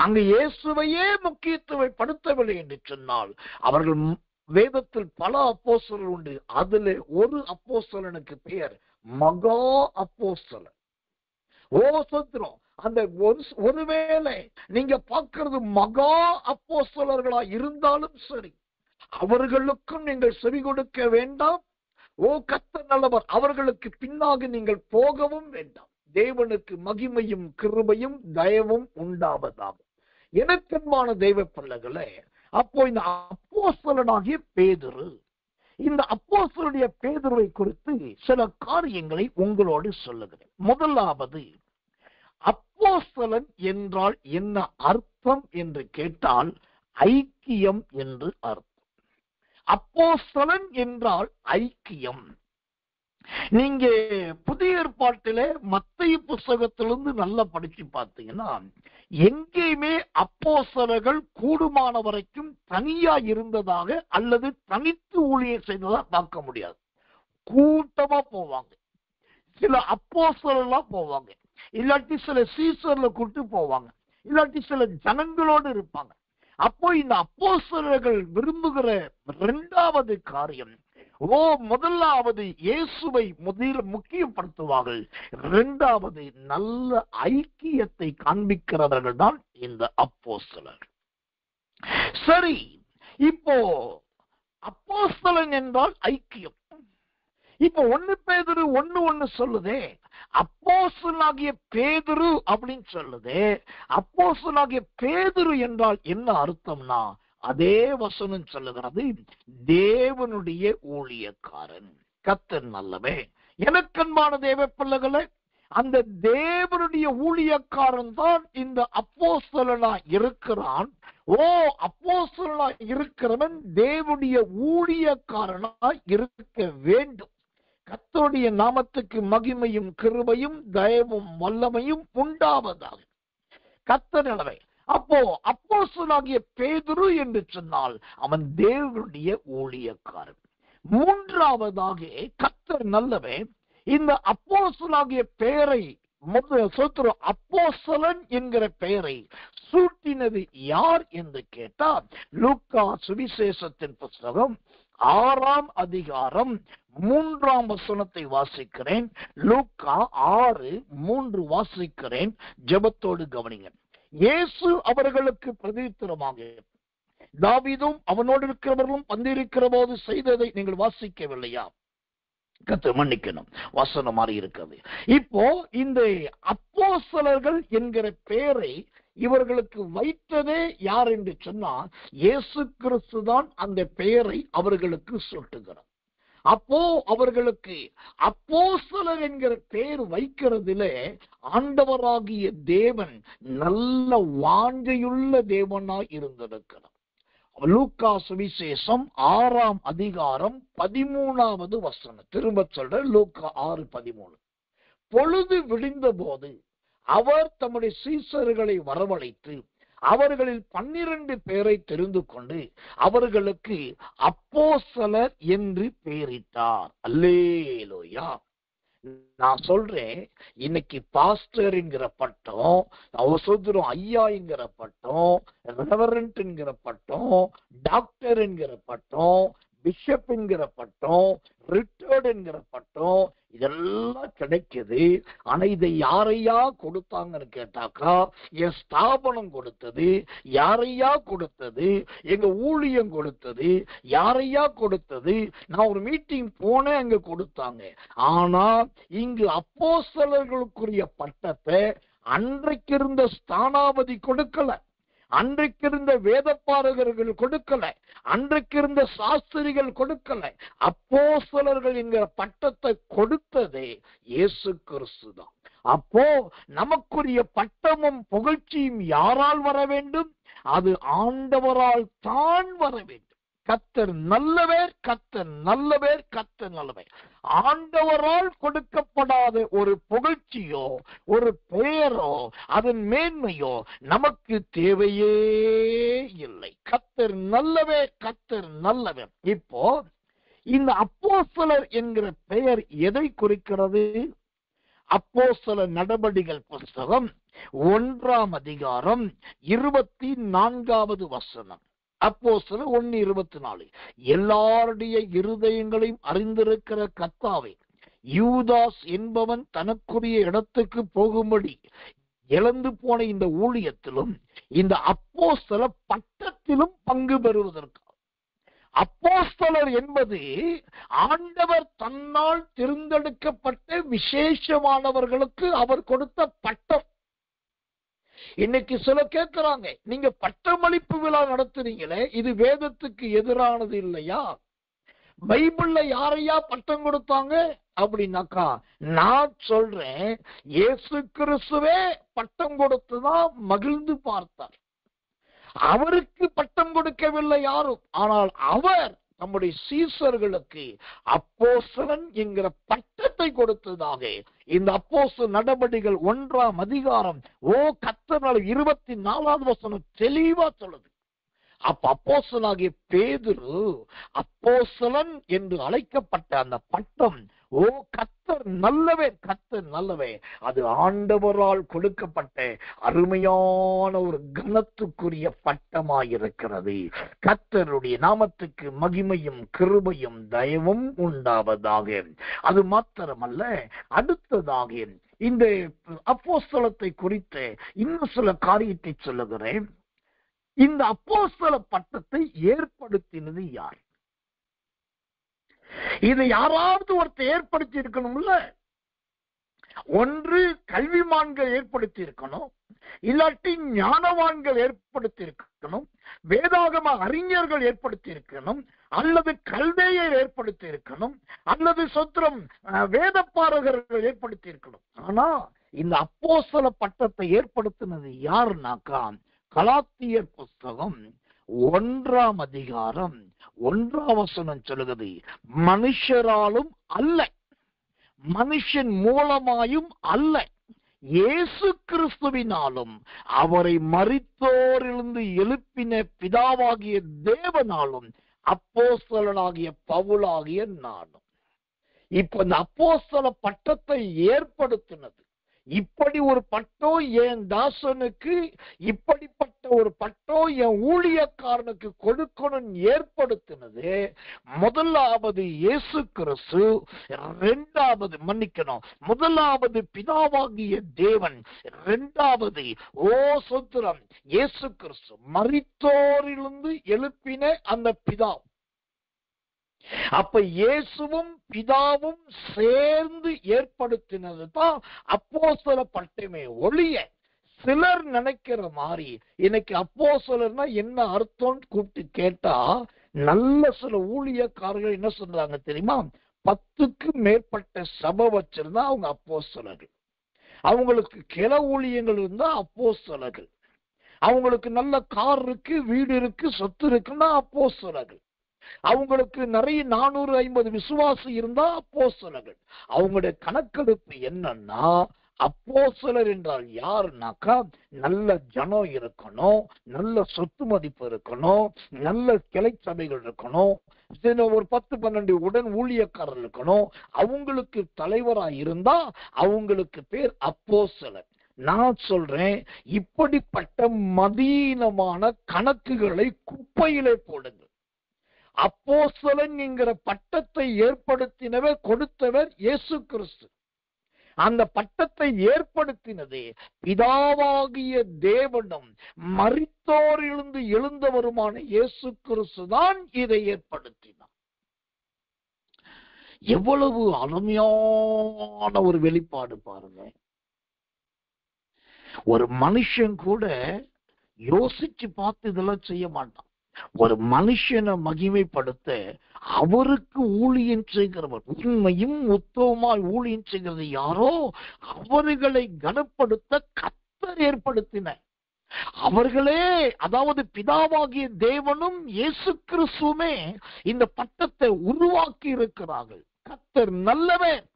அங்கு இயேசுவையே முக்கியத்துவப்படுத்தவில்லை என்று சொன்னால், அவர்கள் வேதத்தில் பல அப்போஸ்தலர்கள் உண்டு. அதுல ஒரு அப்போஸ்தலனுக்கு பெயர் மகா அப்போஸ்தலன். சத்திரம். அந்த ஒருவேளை நீங்க பார்க்கிறது மகா அப்போஸ்தலர்களா இருந்தாலும் சரி, அவர்களுக்கும் நீங்கள் செவி கொடுக்க வேண்டாம். கர்த்தர் நல்லவர், அவர்களுக்கு பின்னாக நீங்கள் போகவும் வேண்டாம். தேவனுக்கு மகிமையும் கிருபையும் தயவும் உண்டாவதாக. எனக்கன்பான தெய்வ பிள்ளைகளே, அப்போ இந்த அப்போஸ்தலனாகிய பேதுரு, இந்த அப்போஸ்தலனுடைய பேதுருவை குறித்து சில காரியங்களை உங்களோடு சொல்லுகிறேன். முதலாவது, அப்போஸ்தலன் என்றால் என்ன அர்த்தம் என்று கேட்டால் ஐக்கியம் என்று அர்த்தம். அப்போஸ்தலன் என்றால் ஐக்கியம். நீங்க புதிய ஏற்பாட்டிலே மத்தேயு புத்தகத்திலிருந்து நல்லா படிச்சு பார்த்தீங்கன்னா, எங்கேயுமே அப்போஸ்தலர்கள் கூடுமான வரைக்கும் தனியா இருந்ததாக அல்லது தனித்து ஊழியம் செய்ததா பார்க்க முடியாது. கூட்டமா போவாங்க. சில அப்போஸ்தலர்களா போவாங்க, இல்லாட்டி சில சீசர்ல கூட்டு போவாங்க, இல்லாட்டி சில ஜனங்களோடு இருப்பாங்க. அப்போ இந்த அப்போஸ்தலர்கள் விரும்புகிற இரண்டாவது காரியம், முதலாவது இயேசுவை முக்கியப்படுத்துவார்கள், இரண்டாவது நல்ல ஐக்கியத்தை காண்பிக்கிறவர்கள் தான் இந்த அப்போஸ்தலர். சரி, இப்போ அப்போஸ்தலன் என்றால் ஐக்கியம். இப்போ 1 பேதுரு 1:1 சொல்லுதே, அப்போஸ்தலனாகிய பேதுரு அப்படின்னு சொல்லுதே. அப்போஸ்தலனாகிய பேதுரு என்றால் என்ன அர்த்தம்னா, அதே வசனம் சொல்லுகிறது, தேவனுடைய ஊழியக்காரன். கர்த்தர் நல்லவே. எனக்கன்பான தேவ பிள்ளைகளே, அந்த தேவனுடைய ஊழியக்காரன் தான் இந்த அப்போஸ்தலனா இருக்கிறான். அப்போஸ்தலனா இருக்கிறவன் தேவனுடைய ஊழியக்காரனா இருக்க வேண்டும். கர்த்தருடைய நாமத்துக்கு மகிமையும் கிருபையும் தயவும் வல்லமையும் உண்டாவதாக. கர்த்தர் நல்லவே. அப்போ அப்போஸ்தலனாகிய பேதுரு என்று சொன்னால் அவன் தேவனுடைய ஊழியக்காரன். மூன்றாவதாக கர்த்தர் நல்லவே, இந்த அப்போஸ்தலனாகிய பெயரை அப்போஸ்தலன் என்கிற பெயரை சூட்டினது யார் என்று கேட்டால், லூக்கா சுவிசேஷத்தின் புத்தகம் 6ஆம் அதிகாரம் 3ஆம் வசனத்தை வாசிக்கிறேன். லூக்கா 6:3 வாசிக்கிறேன். ஜெபத்தோடு கவனிங்க. இயேசு அவர்களுக்கு பிரதியுத்தரமாக, தாவீதும் அவனோடு இருக்கிறவர்களும் பந்திருக்கிற போது செய்ததை நீங்கள் வாசிக்கவில்லையா? கர்த்தர் மன்னிக்கணும், வசனம் மாறி இருக்கிறது. இப்போ இந்த அப்போஸ்தலர்கள் என்கிற பெயரை இவர்களுக்கு வைத்ததே யார் என்று சொன்னா, இயேசு கிறிஸ்து தான் அந்த பெயரை அவர்களுக்கு சூட்டுகிறார். அப்போ அவர்களுக்கு அப்போஸ்தலர் என்கிற பெயர் வைக்கிறதிலே ஆண்டவராகிய தேவன் நல்ல வாஞ்சையுள்ள தேவனாய் இருந்திருக்கிறார். லூக்கா சுவிசேஷம் 6ஆம் அதிகாரம் 13வது வசனம். திரும்ப சொல்ற, லூக்கா 6:13. பொழுது விடிந்த போது அவர் தம்முடைய சீசர்களை வரவழைத்து அவர்களில் 12 பேரை தெரிந்து கொண்டு அவர்களுக்கு அப்போஸ்தலர் என்று பெயரிட்டார். அல்லேலூயா. நான் சொல்றேன், இன்னைக்கு பாஸ்டர் என்கிற பட்டம், அவசரம் ஐயா என்கிற பட்டம், ரெவரண்ட் என்கிற பட்டம், டாக்டர் என்கிற பட்டம், பிஷப் என்கிற பட்டம், ரிட்டர்ட் என்கிற பட்டம், இதெல்லாம் கிடைக்குது. ஆனா இதை யாரையா கொடுத்தாங்கன்னு கேட்டாக்கா, என் ஸ்தாபனம் கொடுத்தது. யாரையா கொடுத்தது? எங்க ஊழியம் கொடுத்தது. யாரையா கொடுத்தது? நான் ஒரு மீட்டிங் போனேன், அங்க கொடுத்தாங்க. ஆனா இங்கு அப்போஸ்தலர்களுக்குரிய பட்டத்தை அன்றைக்கு இருந்த ஸ்தானாபதி கொடுக்கல, அன்றைக்கு இருந்த வேதப்பாரகர்கள் கொடுக்கல, அன்றைக்கு இருந்த சாஸ்திரிகள் கொடுக்கல. அப்போஸ்தலர்கள் என்கிற பட்டத்தை கொடுத்ததே இயேசு கிறிஸ்து தான். அப்போ நமக்குரிய பட்டமும் புகழ்ச்சியும் யாரால் வர வேண்டும்? அது ஆண்டவரால் தான் வர வேண்டும். கர்த்தர் நல்லவர், கர்த்தர் நல்லவர், கர்த்தர் நல்லவர். ஆண்டவரால் கொடுக்கப்படாத ஒரு புகழ்ச்சியோ ஒரு பெயரோ அதன் மேன்மையோ நமக்கு தேவையே இல்லை. கர்த்தர் நல்லவர், கர்த்தர் நல்லவர். இப்போ இந்த அப்போஸ்தலர் என்கிற பெயர் எதை குறிக்கிறது? அப்போஸ்தலர் நடபடிகள் புஸ்தகம் 1ஆம் அதிகாரம் 24வது வசனம். அப்போஸ்தலர் 1:24. எல்லாருடைய இருதயங்களையும் அறிந்திருக்கிற கர்த்தாவே, யூதாஸ் என்பவன் தனக்குரிய இடத்துக்கு போகும்படி இழந்து போன இந்த ஊழியத்திலும் இந்த அப்போஸ்தல பட்டத்திலும் பங்கு பெறுவதற்கு. அப்போஸ்தலர் என்பது ஆண்டவர் தன்னால் தேர்ந்தெடுக்கப்பட்ட விசேஷமானவர்களுக்கு அவர் கொடுத்த பட்டம். இன்னைக்கு சில கேட்கிறாங்க, நீங்க பட்டமளிப்பு விழா நடத்துறீங்களே, இது வேதத்துக்கு எதிரானது இல்லையா? பைபிள்ல யாரையா பட்டம் கொடுத்தாங்க அப்படின்னாக்கா, நான் சொல்றேன், இயேசு கிறிஸ்துவே பட்டம் கொடுத்துதான் மகிழ்ந்து பார்த்தார். அவருக்கு பட்டம் கொடுக்கவில்லை யாரும். ஆனால் அவர் நம்முடைய சீசர்களுக்கு அப்போஸ்தலன் என்கிற பட்டத்தை கொடுத்ததாக இந்த அப்போஸ்தலர் நடபடிகள் 1ஆம் அதிகாரம் கர்த்தர் 24வது வசனம் தெளிவா சொல்லுது. அப்ப அப்போஸ்தலனாகிய பேதுரு அப்போஸ்தலன் என்று அழைக்கப்பட்ட அந்த பட்டம், கர்த்தர் நல்லவே, கர்த்தர் நல்லவே, அது ஆண்டவரால் கொடுக்கப்பட்ட அருமையான ஒரு கனத்துக்குரிய பட்டமாயிருக்கிறது. கர்த்தருடைய நாமத்துக்கு மகிமையும் கிருபையும் தயவும் உண்டாவதாக. அது மாத்திரமல்ல, அடுத்ததாக இந்த அப்போஸ்தலத்தை குறித்து இன்னும் சில காரியத்தை சொல்லுகிறேன். இந்த அப்போஸ்தல பட்டத்தை ஏற்படுத்தினது யார்? இதை யாராவது ஒருத்தர் ஏற்படுத்தி இருக்கணும்ல. ஒன்று கல்விமான்கள் ஏற்படுத்தி இருக்கணும், இல்லாட்டி ஞானவான்கள் ஏற்படுத்தி இருக்கணும், வேதாகம அறிஞர்கள் ஏற்படுத்தி இருக்கணும், அல்லது கல்தேயர் ஏற்படுத்தி இருக்கணும், அல்லது சொத்திரம் வேதப்பாரகர்கள் ஏற்படுத்தி இருக்கணும். ஆனா இந்த அப்போஸ்தல பட்டத்தை ஏற்படுத்தினது யாருனாக்கா, கலாத்தியர் புஸ்தகம் 1ஆம் அதிகாரம் 1ஆம் வசனம் சொல்லுகிறது, மனுஷராலும் அல்ல, மனுஷன் மூலமாயும் அல்ல, இயேசு கிறிஸ்துவினாலும் அவரை மரித்தோரிலிருந்து எழுப்பின பிதாவாகிய தேவனாலும் அப்போஸ்தலனாகிய பவுலாகிய நானும். இப்ப இந்த அப்போஸ்தல பட்டத்தை ஏற்படுத்தினது, இப்படி ஒரு பட்டம் என் தாசனுக்கு, இப்படிப்பட்ட ஒரு பட்டம் என் ஊழியக்காரனுக்கு கொடுக்கணும் ஏற்படுத்தினது முதலாவது இயேசு கிறிஸ்து, முதலாவது பிதாவாகிய தேவன், இரண்டாவது சோத்திரம் இயேசு கிறிஸ்து மரித்தோரிலிருந்து எழுப்பின அந்த பிதா. அப்ப இயேசுவும் பிதாவும் சேர்ந்து ஏற்படுத்தினது தான் அப்போஸ்தல பட்டமே ஒழிய, சிலர் நினைக்கிற மாதிரி இன்னைக்கு அப்போஸ்தலர்னா என்ன அர்த்தம் கூப்பிட்டு கேட்டா, நல்ல சில ஊழியக்காரர்கள் என்ன சொல்றாங்க தெரியுமா? 10க்கு மேற்பட்ட சபை வச்சிருந்தா அவங்க அப்போஸ்தலர்கள், அவங்களுக்கு கிள ஊழியங்கள் இருந்தா அப்போஸ்தலர்கள், அவங்களுக்கு நல்ல கார் இருக்கு, வீடு இருக்கு, சொத்து இருக்குன்னா அப்போஸ்தலர்கள், அவங்களுக்கு நிறைய 450 விசுவாசி இருந்தா அப்போஸ்தலர்கள். அவங்களுடைய கணக்கெடுப்பு என்னன்னா, அப்போஸ்தலர் என்றால் யாருனாக்கா நல்ல ஜனம் இருக்கணும், நல்ல சொத்து மதிப்பு இருக்கணும், நல்ல கிளை சபைகள் இருக்கணும், ஒரு 10-12 உடன் ஊழியக்காரர் இருக்கணும். அவங்களுக்கு தலைவரா இருந்தா அவங்களுக்கு பேர் அப்போஸ்தலர். நான் சொல்றேன், இப்படிப்பட்ட மதீனமான கணக்குகளை குப்பையிலே போடுங்க. அப்போஸ்தலன் என்கிற பட்டத்தை ஏற்படுத்தினவர், கொடுத்தவர் இயேசு கிறிஸ்து. அந்த பட்டத்தை ஏற்படுத்தினதே பிதாவாகிய தேவனும் மரித்தோரிலிருந்து எழுந்தவருமான இயேசு கிறிஸ்து தான் இதை ஏற்படுத்தினார். எவ்வளவு அருமையான ஒரு வெளிப்பாடு பாருங்க. ஒரு மனுஷன் கூட யோசிச்சு பார்த்து இதெல்லாம் செய்ய மாட்டான். ஒரு மனுஷனை மகிமைப்படுத்த அவருக்கு ஊழியம் செய்கிறவர், உண்மையும் உத்தமமாய் ஊழியம் செய்கிறது யாரோ அவர்களை கனப்படுத்த கர்த்தர் ஏற்படுத்தினார். அவர்களே, அதாவது பிதாவாகிய தேவனும் இயேசு கிறிஸ்துவுமே இந்த பட்டத்தை உருவாக்கி இருக்கிறார்கள். கர்த்தர் நல்லவர்.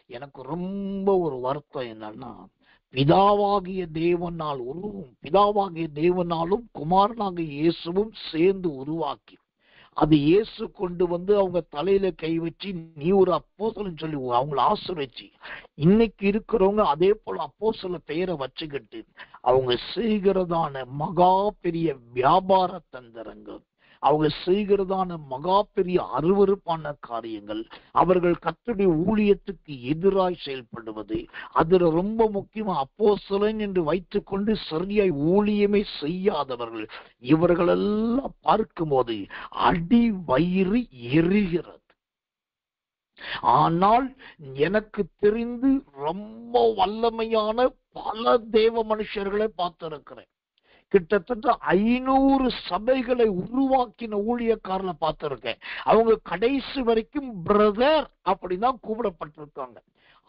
எனக்கு ரொம்ப ஒரு வருத்தம் என்னன்னா, பிதாவாகிய தேவனால் பிதாவாகிய தேவனாலும் குமாரனாகிய இயேசுவும் சேர்ந்து உருவாக்கி அது இயேசு கொண்டு வந்து அவங்க தலையில கை வச்சு நீ ஒரு அப்போஸ்தலன் சொல்லி அவங்களை ஆசீர்வதிச்சு, இன்னைக்கு இருக்கிறவங்க அதே போல அப்போஸ்தல பெயரை வச்சுக்கிட்டு அவங்க செய்கிறதான மகா பெரிய வியாபார தந்திரங்கள், அவங்க செய்கிறதான மகா பெரிய அருவருப்பான காரியங்கள், அவர்கள் கர்த்தருடைய ஊழியத்துக்கு எதிராய் செயல்படுவது, அதுல ரொம்ப முக்கியமா அப்போஸ்தலன் என்று வைத்துக் கொண்டு சரியாய் ஊழியமே செய்யாதவர்கள், இவர்களெல்லாம் பார்க்கும்போது அடி வயிறு எரிகிறது. ஆனால் எனக்கு தெரிந்து ரொம்ப வல்லமையான பல தேவ மனுஷர்களை பார்த்திருக்கிறேன். கிட்டத்தட்ட 500 சபைகளை உருவாக்கின ஊழியக்காரனை பார்த்திருக்கேன். அவங்க கடைசி வரைக்கும் பிரதர் அப்படிதான் கூப்பிடப்பட்டிருக்காங்க.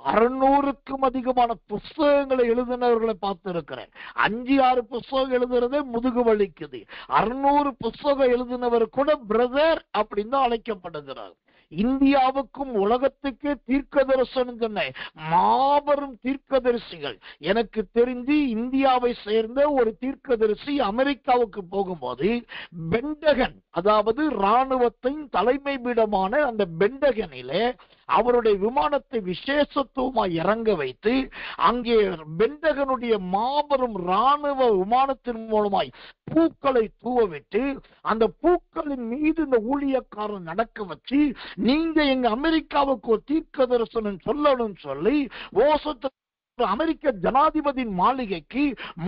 600க்கும் அதிகமான புஸ்தகங்களை எழுதினவர்களை பார்த்திருக்கிறேன். 5-6 புஸ்தகம் எழுதுறதே முதுகு வலிக்குது. 600 புஸ்தகம் எழுதினவர் கூட பிரதர் அப்படின்னு தான் அழைக்கப்படுகிறார். இந்தியாவுக்கும் உலகத்துக்கே தீர்க்கதரிசனம் சொன்ன மாபெரும் தீர்க்கதரிசிகள். எனக்கு தெரிந்து இந்தியாவை சேர்ந்த ஒரு தீர்க்கதரிசி அமெரிக்காவுக்கு போகும்போது பென்டகன், அதாவது இராணுவத்தின் தலைமை பீடமான அந்த பென்டகனிலே அவருடைய விமானத்தை விசேஷத்துவமாய் இறங்க வைத்து அங்கே பென்டகனுடைய மாபெரும் இராணுவ விமானத்தின் மூலமாய் பூக்களை தூவவிட்டு அந்த பூக்களின் மீது இந்த ஊழியக்காரன் நடக்க வச்சு, நீங்க எங்க அமெரிக்காவுக்கு ஒரு தீர்க்க தரிசனம் சொல்லணும் சொல்லி அமெரிக்க ஜனாதிபதியின் மாளிகைக்கு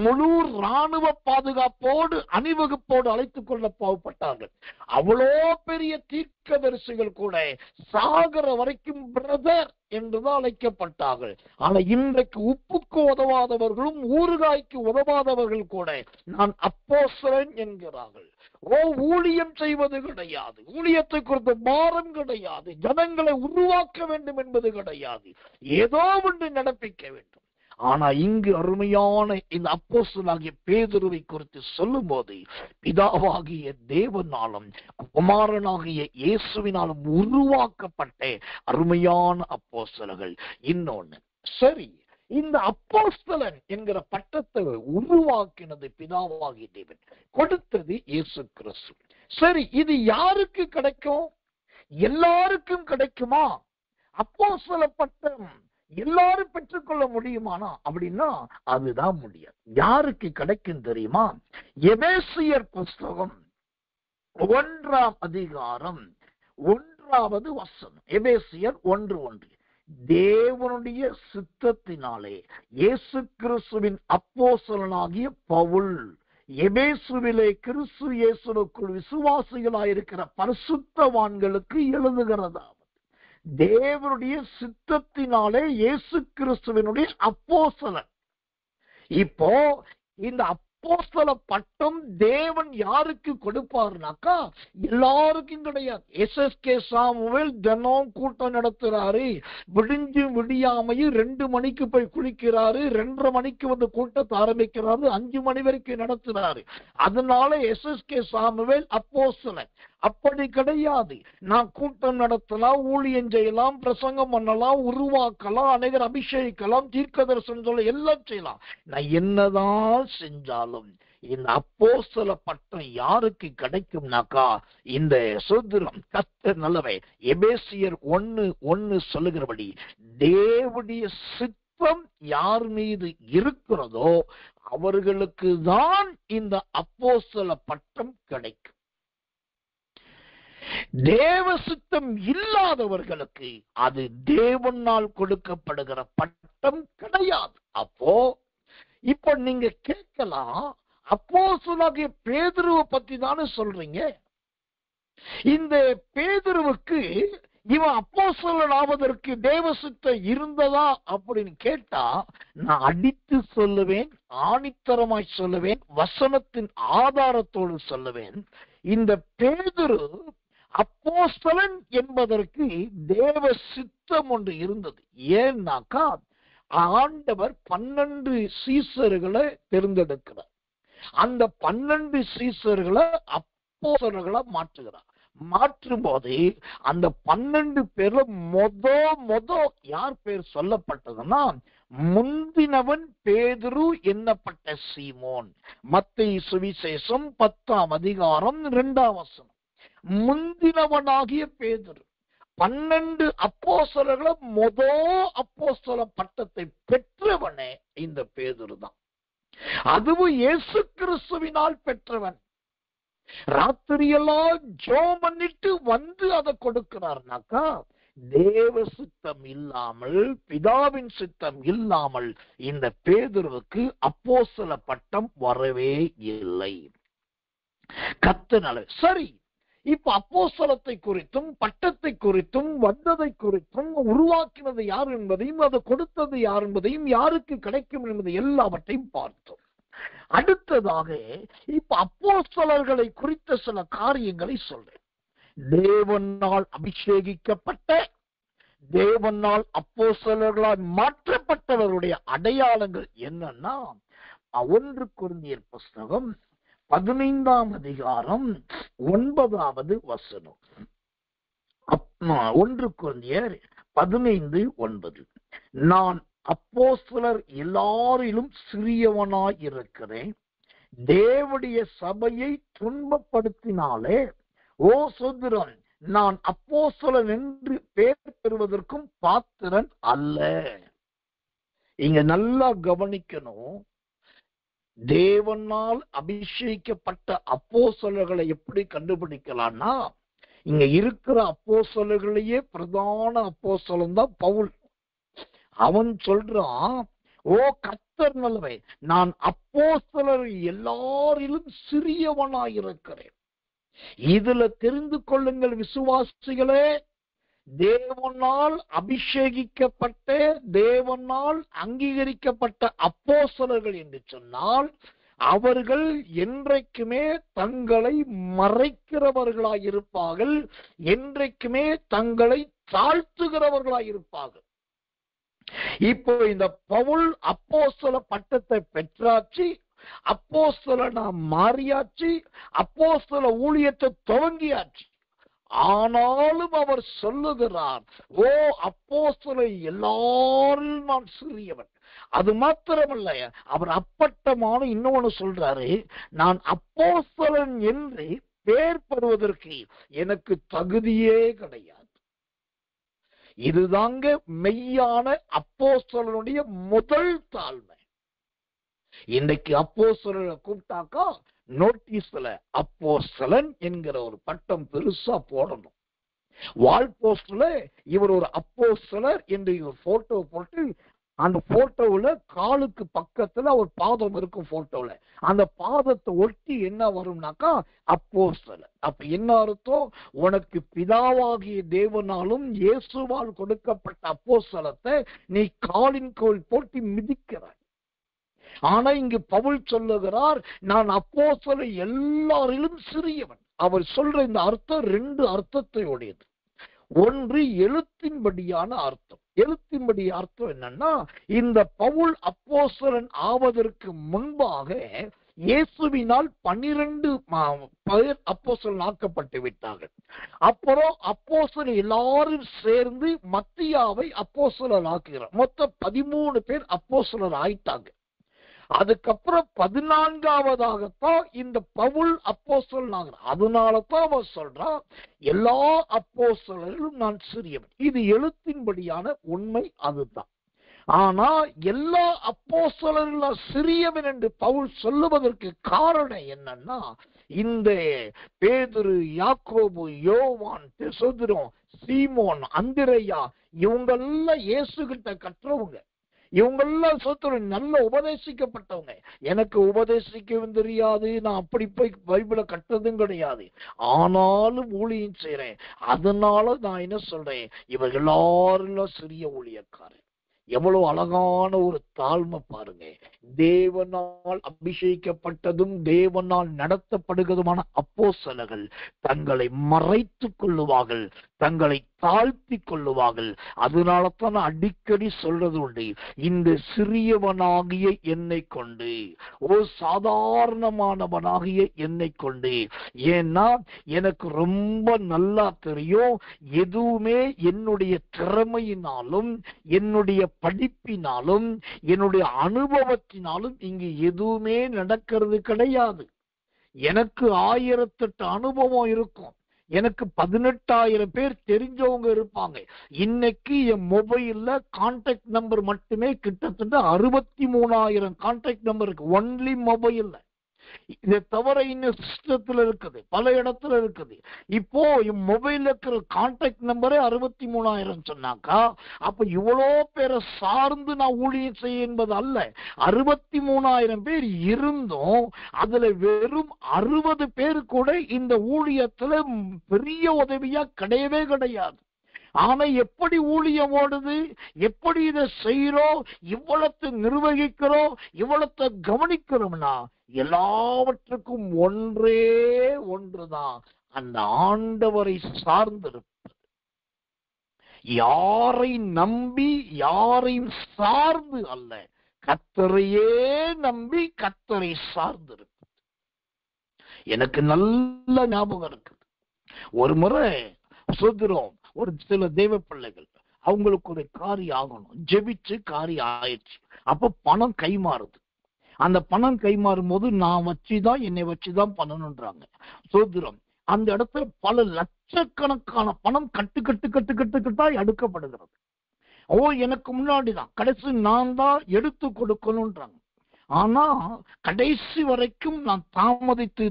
முழு இராணுவ பாதுகாப்போடு அணிவகுப்போடு அழைத்துக் கொள்ள போகப்பட்டார்கள். அவ்வளோ பெரிய தீர்க்கதரிசிகள் கூட சாகர வரைக்கும் பிரதர் என்றுதான் அழைக்கப்பட்டார்கள். ஆனா இன்றைக்கு உப்புக்கு உதவாதவர்களும் ஊறுகாய்க்கு உதவாதவர்கள் கூட நான் அப்போஸ்தலன் என்கிறார்கள். ஊழியம் செய்வது கிடையாது, ஊழியத்தை குறித்த பாரம் கிடையாது, ஜனங்களை உருவாக்க வேண்டும் என்பது கிடையாது, ஏதோ ஒன்று நடப்பிக்க வேண்டும். ஆனா இங்கு அருமையான இந்த அப்போஸ்தலனாகிய பேதுருவை குறித்து சொல்லும் போது பிதாவாகிய தேவனாலும் குமாரனாகிய இயேசுவினாலும் உருவாக்கப்பட்ட அருமையான அப்போஸ்தலர்கள். இன்னொன்னு, சரி, இந்த அப்போஸ்தலன் என்கிற பட்டத்தை உருவாக்கினது பிதாவாகிய தேவன், கொடுத்தது இயேசு கிறிஸ்து. சரி, இது யாருக்கு கிடைக்கும்? எல்லாருக்கும் கிடைக்குமா? அப்போஸ்தல பட்டம் எல்லாரும் பெற்றுக்கொள்ள முடியுமானா அப்படின்னா அதுதான் முடியாது. யாருக்கு கிடைக்கும் தெரியுமா? எபேசியர் புஸ்தகம் 1ஆம் அதிகாரம் 1வது வசனம். எபேசியர் 1:1. தேவனுடைய சித்தத்தினாலே இயேசு கிறிஸ்துவின் அப்போஸ்தலனாகிய பவுல் எபேசுவிலே கிறிஸ்து இயேசுவுக்குள் விசுவாசிகளாயிருக்கிற பரிசுத்தவான்களுக்கு எழுதுகிறதா, தேவனுடைய சித்தத்தினாலே இயேசு கிறிஸ்துவினுடைய அப்போஸ்தலன். இப்போ இந்த அப்போஸ்தல பட்டம் தேவன் யாருக்கு கொடுப்பாருனாக்கா எல்லாருக்கும் கிடையாது. SSK சாமுவேல் தினம் கூட்டம் நடத்துறாரு, விடிஞ்சு விடியாமையும் 2 மணிக்கு போய் குளிக்கிறாரு, 2:30 மணிக்கு வந்து கூட்டத்தை ஆரம்பிக்கிறாரு, 5 மணி வரைக்கும் நடத்துறாரு. அதனால SSK சாமுவேல் அப்போஸ்தலன். அப்படி கிடையாது. நான் கூட்டம் நடத்தலாம், ஊழியம் செய்யலாம், பிரசங்கம் பண்ணலாம், உருவாக்கலாம், அநேகர் அபிஷேகிக்கலாம், தீர்க்க தரிசனம் சொல்ல எல்லாம் செய்யலாம். நான் என்னதான் செஞ்சாலும் இந்த அப்போஸ்தல பட்டம் யாருக்கு கிடைக்கும்னாக்கா இந்த சுதந்திரம் கர்த்தர் நல்லவை. எபேசியர் 1:1 சொல்லுகிறபடி தேவனுடைய சித்தம் யார் மீது இருக்கிறதோ அவர்களுக்கு தான் இந்த அப்போஸ்தல பட்டம் கிடைக்கும். தேவ சித்தம் இல்லாதவர்களுக்கு அது தேவனால் கொடுக்கப்படுகிற பட்டம் கிடையாது. அப்போ இப்ப நீங்க கேட்கலாம், அப்போஸ்தலனாகிய பேதுருவை பத்தி தானே சொல்றீங்க. இந்த பேதுருவுக்கு இவன் அப்போஸ்தலன் ஆவதற்கு தேவ சித்தம் இருந்ததா அப்படின்னு கேட்டா நான் அடித்து சொல்லுவேன், ஆணித்தரமாய் சொல்லுவேன், வசனத்தின் ஆதாரத்தோடு சொல்லுவேன். இந்த பேதுரு அப்போஸ்தலன் என்பதற்கு தேவ சித்தம் ஒன்று இருந்தது. ஏன்னாக்கா ஆண்டவர் 12 சீசர்களை தேர்ந்தெடுக்கிறார். அந்த 12 சீசர்களை அப்போஸ்தலர்களை மாற்றுகிறார். மாற்றும் போது அந்த 12 பேர்ல மொத யார் பேர் சொல்லப்பட்டதுன்னா முந்தினவன் பேதுரு என்னப்பட்ட சீமோன். மத்தேயு சுவிசேஷம் 10ஆம் அதிகாரம் 2ஆம் வசனம். முந்தினவனாகிய பேதுரு 12 அப்போஸ்தலர்களை அப்போஸ்தல பட்டத்தை பெற்றவனே இந்த பேதுரு தான். அதுவும் இயேசு கிறிஸ்துவினால் பெற்றவன். ராத்திரியெல்லாம் ஜெபம் பண்ணிட்டு வந்து அதை கொடுக்கிறார்னாக்கா தேவ சித்தம் இல்லாமல், பிதாவின் சித்தம் இல்லாமல் இந்த பேதுருவுக்கு அப்போஸ்தல பட்டம் வரவே இல்லை. கர்த்தர் சரி. இப்ப அப்போஸ்தலத்தை குறித்தும் பட்டத்தை குறித்தும் வந்ததை குறித்தும் உருவாக்கினது யார் என்பதையும் அதை கொடுத்தது யார் என்பதையும் யாருக்கு கிடைக்கும் என்பதை எல்லாவற்றையும் பார்த்தோம். அடுத்ததாக இப்ப அப்போஸ்தலர்களை குறித்த சில காரியங்களை சொல்றேன். தேவனால் அபிஷேகிக்கப்பட்ட, தேவனால் அப்போஸ்தலர்களால் மாற்றப்பட்டவருடைய அடையாளங்கள் என்னன்னா 1 கொரிந்தியர் புஸ்தகம் 15ஆம் அதிகாரம் 9வது வசனம். 1 கொரிந்தியர் 15:9. நான் அப்போஸ்தலர் எல்லாரிலும் சிறியவனாய் இருக்கிறேன், தேவனுடைய சபையை துன்பப்படுத்தினாலே ஓ சோதரன் நான் அப்போஸ்தலன் என்று பெயர் பெறுவதற்கும் பாத்திரன் அல்ல. இங்க நல்லா கவனிக்கணும். தேவனால் அபிஷேகிக்கப்பட்ட அப்போஸ்தலர்களை எப்படி கண்டுபிடிக்கலாம்னா இங்க இருக்கிற அப்போஸ்தலர்களையே பிரதான அப்போஸ்தலன் தான் பவுல். அவன் சொல்றான், ஓ கர்த்தர் நல்லவை, நான் அப்போஸ்தலர் எல்லாரிலும் சிறியவனாயிருக்கிறேன். இதுல தெரிந்து கொள்ளுங்கள் விசுவாசிகளே, தேவனால் அபிஷேகிக்கப்பட்ட, தேவனால் அங்கீகரிக்கப்பட்ட அப்போஸ்தலர்கள் என்று சொன்னால் அவர்கள் என்றைக்குமே தங்களை மறைக்கிறவர்களாயிருப்பார்கள், என்றைக்குமே தங்களை தாழ்த்துகிறவர்களாயிருப்பார்கள். இப்போ இந்த பவுல் அப்போஸ்தல பட்டத்தை பெற்றாச்சு, அப்போஸ்தலனா மாறியாச்சு, அப்போஸ்தல ஊழியத்தை துவங்கியாச்சு. ஆனாலும் அவர் சொல்லுகிறார், ஓ அப்போஸ்தலர் எல்லாரும் நான் சிறியவன். அது மாத்திரமல்ல, அவர் அப்பட்டமான இன்னொன்னு சொல்றாரு, நான் அப்போஸ்தலன் என்று பெயர் பெறுவதற்கு எனக்கு தகுதியே கிடையாது. இதுதாங்க மெய்யான அப்போஸ்தலனுடைய முதல் தாழ்மை. இன்னைக்கு அப்போஸ்தலரை கூப்பிட்டாக்கா நோட்டீஸ்ல அப்போஸ்தலன் என்கிற ஒரு பட்டம் பெருசா போடணும். வால் போஸ்ட்ல இவர் ஒரு அப்போஸ்தலர் என்று இவர் போட்டோ போட்டு, அந்த போட்டோவில் காலுக்கு பக்கத்துல ஒரு பாதம் இருக்கும். போட்டோல அந்த பாதத்தை ஒட்டி என்ன வரும்னாக்கா அப்போஸ்தலர். அப்ப என்ன அர்த்தம்? உனக்கு பிதாவாகிய தேவனாலும் இயேசுவால் கொடுக்கப்பட்ட அப்போஸ்தலத்தை நீ காலின் கோல் போட்டு மிதிக்கிறாய். ஆனா இங்கு பவுல் சொல்லுகிறார், நான் அப்போஸ்தலர் எல்லாரிலும் சிறியவன். அவர் சொல்ற இந்த அர்த்தம் ரெண்டு அர்த்தத்தை உடையது. ஒன்று எழுத்தின்படியான அர்த்தம். எழுத்தின்படி அர்த்தம் என்னன்னா, இந்த பவுல் அப்போஸ்தலன் ஆவதற்கு முன்பாக இயேசுவினால் 12 பேர் அப்போஸ்தலன் ஆக்கப்பட்டு விட்டார்கள். அப்புறம் அப்போஸ்தலர் எல்லாரும் சேர்ந்து மத்தியாவை அப்போஸ்தலர் ஆக்குகிறார். மொத்தம் 13 பேர் அப்போஸ்தலர் ஆயிட்டாங்க. அதுக்கப்புறம் 14வதாகத்தான் இந்த பவுல் அப்போஸ்தலன் ஆகிறார். அதனாலதான் அவர் சொல்றான், எல்லா அப்போஸ்தலரிலும் நான் சிறியவன். இது எழுத்தின்படியான உண்மை, அதுதான். ஆனா எல்லா அப்போஸ்தலரிலும் சிறியவன் என்று பவுல் சொல்லுவதற்கு காரணம் என்னன்னா, இந்த பேதுரு, யாக்கோபு, யோவான், தெசோதிரோன், சீமோன், அந்திரேயா இவங்கெல்லாம் இயேசு கிட்ட கற்றவங்க. இவங்கெல்லாம் சொத்து நல்ல உபதேசிக்கப்பட்டவங்க. எனக்கு உபதேசிக்கவும் தெரியாது, நான் அப்படி போய் பைபிளை கட்டுறதும் கிடையாது, ஆனாலும் ஊழியம் செய்யறேன். அதனால நான் என்ன சொல்றேன், இவர்கள் எல்லாரும் சிறிய ஊழியக்காரன். எவ்வளவு அழகான ஒரு தாழ்மை பாருங்க. தேவனால் அபிஷேகிக்கப்பட்டதும் தேவனால் நடத்தப்படுகிறதுமான அப்போஸ்தலர்கள் தங்களை மறைத்துக் கொள்ளுவார்கள், தங்களை தாழ்த்தி கொள்ளுவார்கள். அதனால தான் நான் அடிக்கடி சொல்றது உண்டு, இந்த சிறியவனாகிய என்னை கொண்டு, சாதாரணமானவனாகிய என்னை கொண்டு. ஏன்னா எனக்கு ரொம்ப நல்லா தெரியும், எதுவுமே என்னுடைய திறமையினாலும் என்னுடைய படிப்பினாலும் என்னுடைய அனுபவத்தினாலும் இங்கு எதுவுமே நடக்கிறது கிடையாது. எனக்கு 1008 அனுபவம் இருக்கும், எனக்கு 18,000 பேர் தெரிஞ்சவங்க இருப்பாங்க. இன்னைக்கு என் மொபைல்ல கான்டாக்ட் நம்பர் மட்டுமே கிட்டத்தட்ட 63,000 கான்டாக்ட் நம்பர் இருக்கு, ஒன்லி மொபைல்ல. இதை தவிர இன்னும் சிஸ்டத்துல இருக்குது, பல இடத்துல இருக்குது. இப்போ மொபைல்ல இருக்கிற கான்டாக்ட் நம்பரே 63,000 சொன்னாக்கா, அப்ப இவ்வளோ பேரை சார்ந்து நான் ஊழியம் செய்ய என்பது அல்ல. 63,000 பேர் இருந்தும் அதுல வெறும் 60 பேர் கூட இந்த ஊழியத்துல பெரிய உதவியா கிடையவே கிடையாது. ஆனா எப்படி ஊழியம் ஓடுது, எப்படி இதை செய்யறோம், இவ்வளத்தை நிர்வகிக்கிறோம், இவ்வளத்தை கவனிக்கிறோம்னா எல்லாவற்றுக்கும் ஒன்றே ஒன்றுதான், அந்த ஆண்டவரை சார்ந்திருப்பது. யாரை நம்பி யாரையும் சார்ந்து அல்ல, கர்த்தரையே நம்பி கர்த்தரை சார்ந்திருப்பது. எனக்கு நல்ல ஞாபகம் இருக்குது, ஒரு முறை சொல்கிறோம், ஒரு சில தெய்வ பிள்ளைகள் அவங்களுக்கு ஒரு காரியம் ஆகணும், ஜெபிச்சு காரியம் ஆயிடுச்சு. அப்ப பணம் கை மாறுது. அந்த பணம் கை மாறும் போது நான் வச்சுதான், என்னை வச்சுதான் பண்ணணும்ன்றாங்க. சோதரம் அந்த இடத்துல பல லட்சக்கணக்கான பணம் கட்டுக்கட்டா எடுக்கப்படுகிறது. எனக்கு முன்னாடிதான், கடைசி நான் தான் எடுத்து கொடுக்கணும்ன்றாங்க. ஆனா கடைசி வரைக்கும் நான் தாமதித்து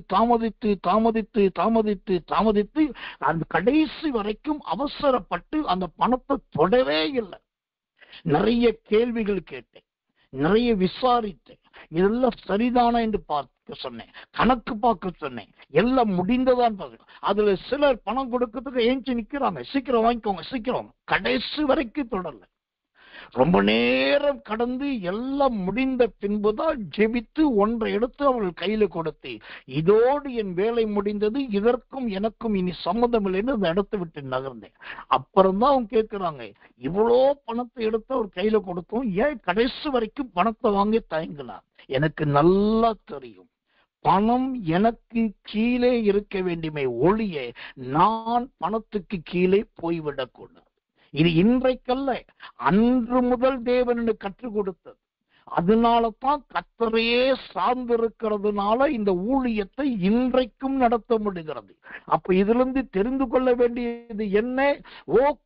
அந்த கடைசி வரைக்கும் அவசரப்பட்டு அந்த பணத்தை தொடவே இல்லை. நிறைய கேள்விகள் கேட்டேன், நிறைய விசாரித்தேன், இதெல்லாம் சரிதானா என்று பார்க்க சொன்னேன், கணக்கு பார்க்க சொன்னேன், எல்லாம் முடிந்ததான். அதுல சிலர் பணம் கொடுக்கறதுக்கு ஏஞ்சி நிக்கிறாங்க, சீக்கிரம் வாங்கிக்கோங்க சீக்கிரம். கடைசி வரைக்கும் தொடரல. ரொம்ப நேரம் கடந்து எல்லாம் முடிந்த பின்புதான் ஜெபித்து ஒன்றை எடுத்து அவர்கள் கையில கொடுத்து, இதோடு என் வேலை முடிந்தது, இதற்கும் எனக்கும் இனி சம்மதம் இல்லைன்னு அந்த இடத்தை விட்டு நகர்ந்தேன். அப்புறம்தான் அவங்க கேட்கிறாங்க, இவ்வளோ பணத்தை எடுத்து அவர் கையில கொடுத்தோம், ஏன் கடைசி வரைக்கும் பணத்தை வாங்கி தயங்கினார்? எனக்கு நல்லா தெரியும், பணம் எனக்கு கீழே இருக்க வேண்டுமே ஒழிய நான் பணத்துக்கு கீழே போய்விடக்கூடாது. இது இன்றைக்கல்ல, அன்று முதல் தேவன் கற்றுக் கொடுத்தது. அதனால தான் கர்த்தரையே சார்ந்திருக்கிறதுனால இந்த ஊழியத்தை இன்றைக்கும் நடத்த முடிகிறது. அப்ப இதுல இருந்து தெரிந்து கொள்ள வேண்டியது என்ன?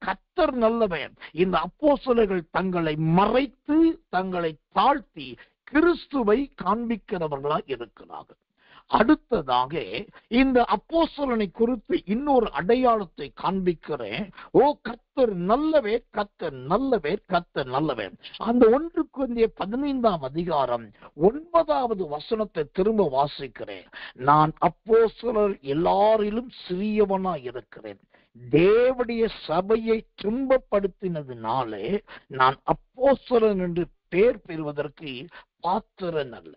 கர்த்தர் நல்லவன். இந்த அப்போஸ்தலர்கள் தங்களை மறைத்து தங்களை தாழ்த்தி கிறிஸ்துவை காண்பிக்கிறவர்களா இருக்கிறார்கள். அடுத்ததாக இந்த அப்போஸ்தலனை குறித்து இன்னொரு அடையாளத்தை காண்பிக்கிறேன். கர்த்தர் நல்லவர், கர்த்தர் நல்லவர், கர்த்தர் நல்லவர். அந்த 1 கொரிந்தியர் 15ஆம் அதிகாரம் 9வது வசனத்தை திரும்ப வாசிக்கிறேன். நான் அப்போஸ்தலர் எல்லாரிலும் சிறியவனா இருக்கிறேன், தேவனுடைய சபையை துன்பப்படுத்தினதுனாலே நான் அப்போஸ்தலன் என்று பேர் பெறுவதற்கு பாத்திரன் அல்ல.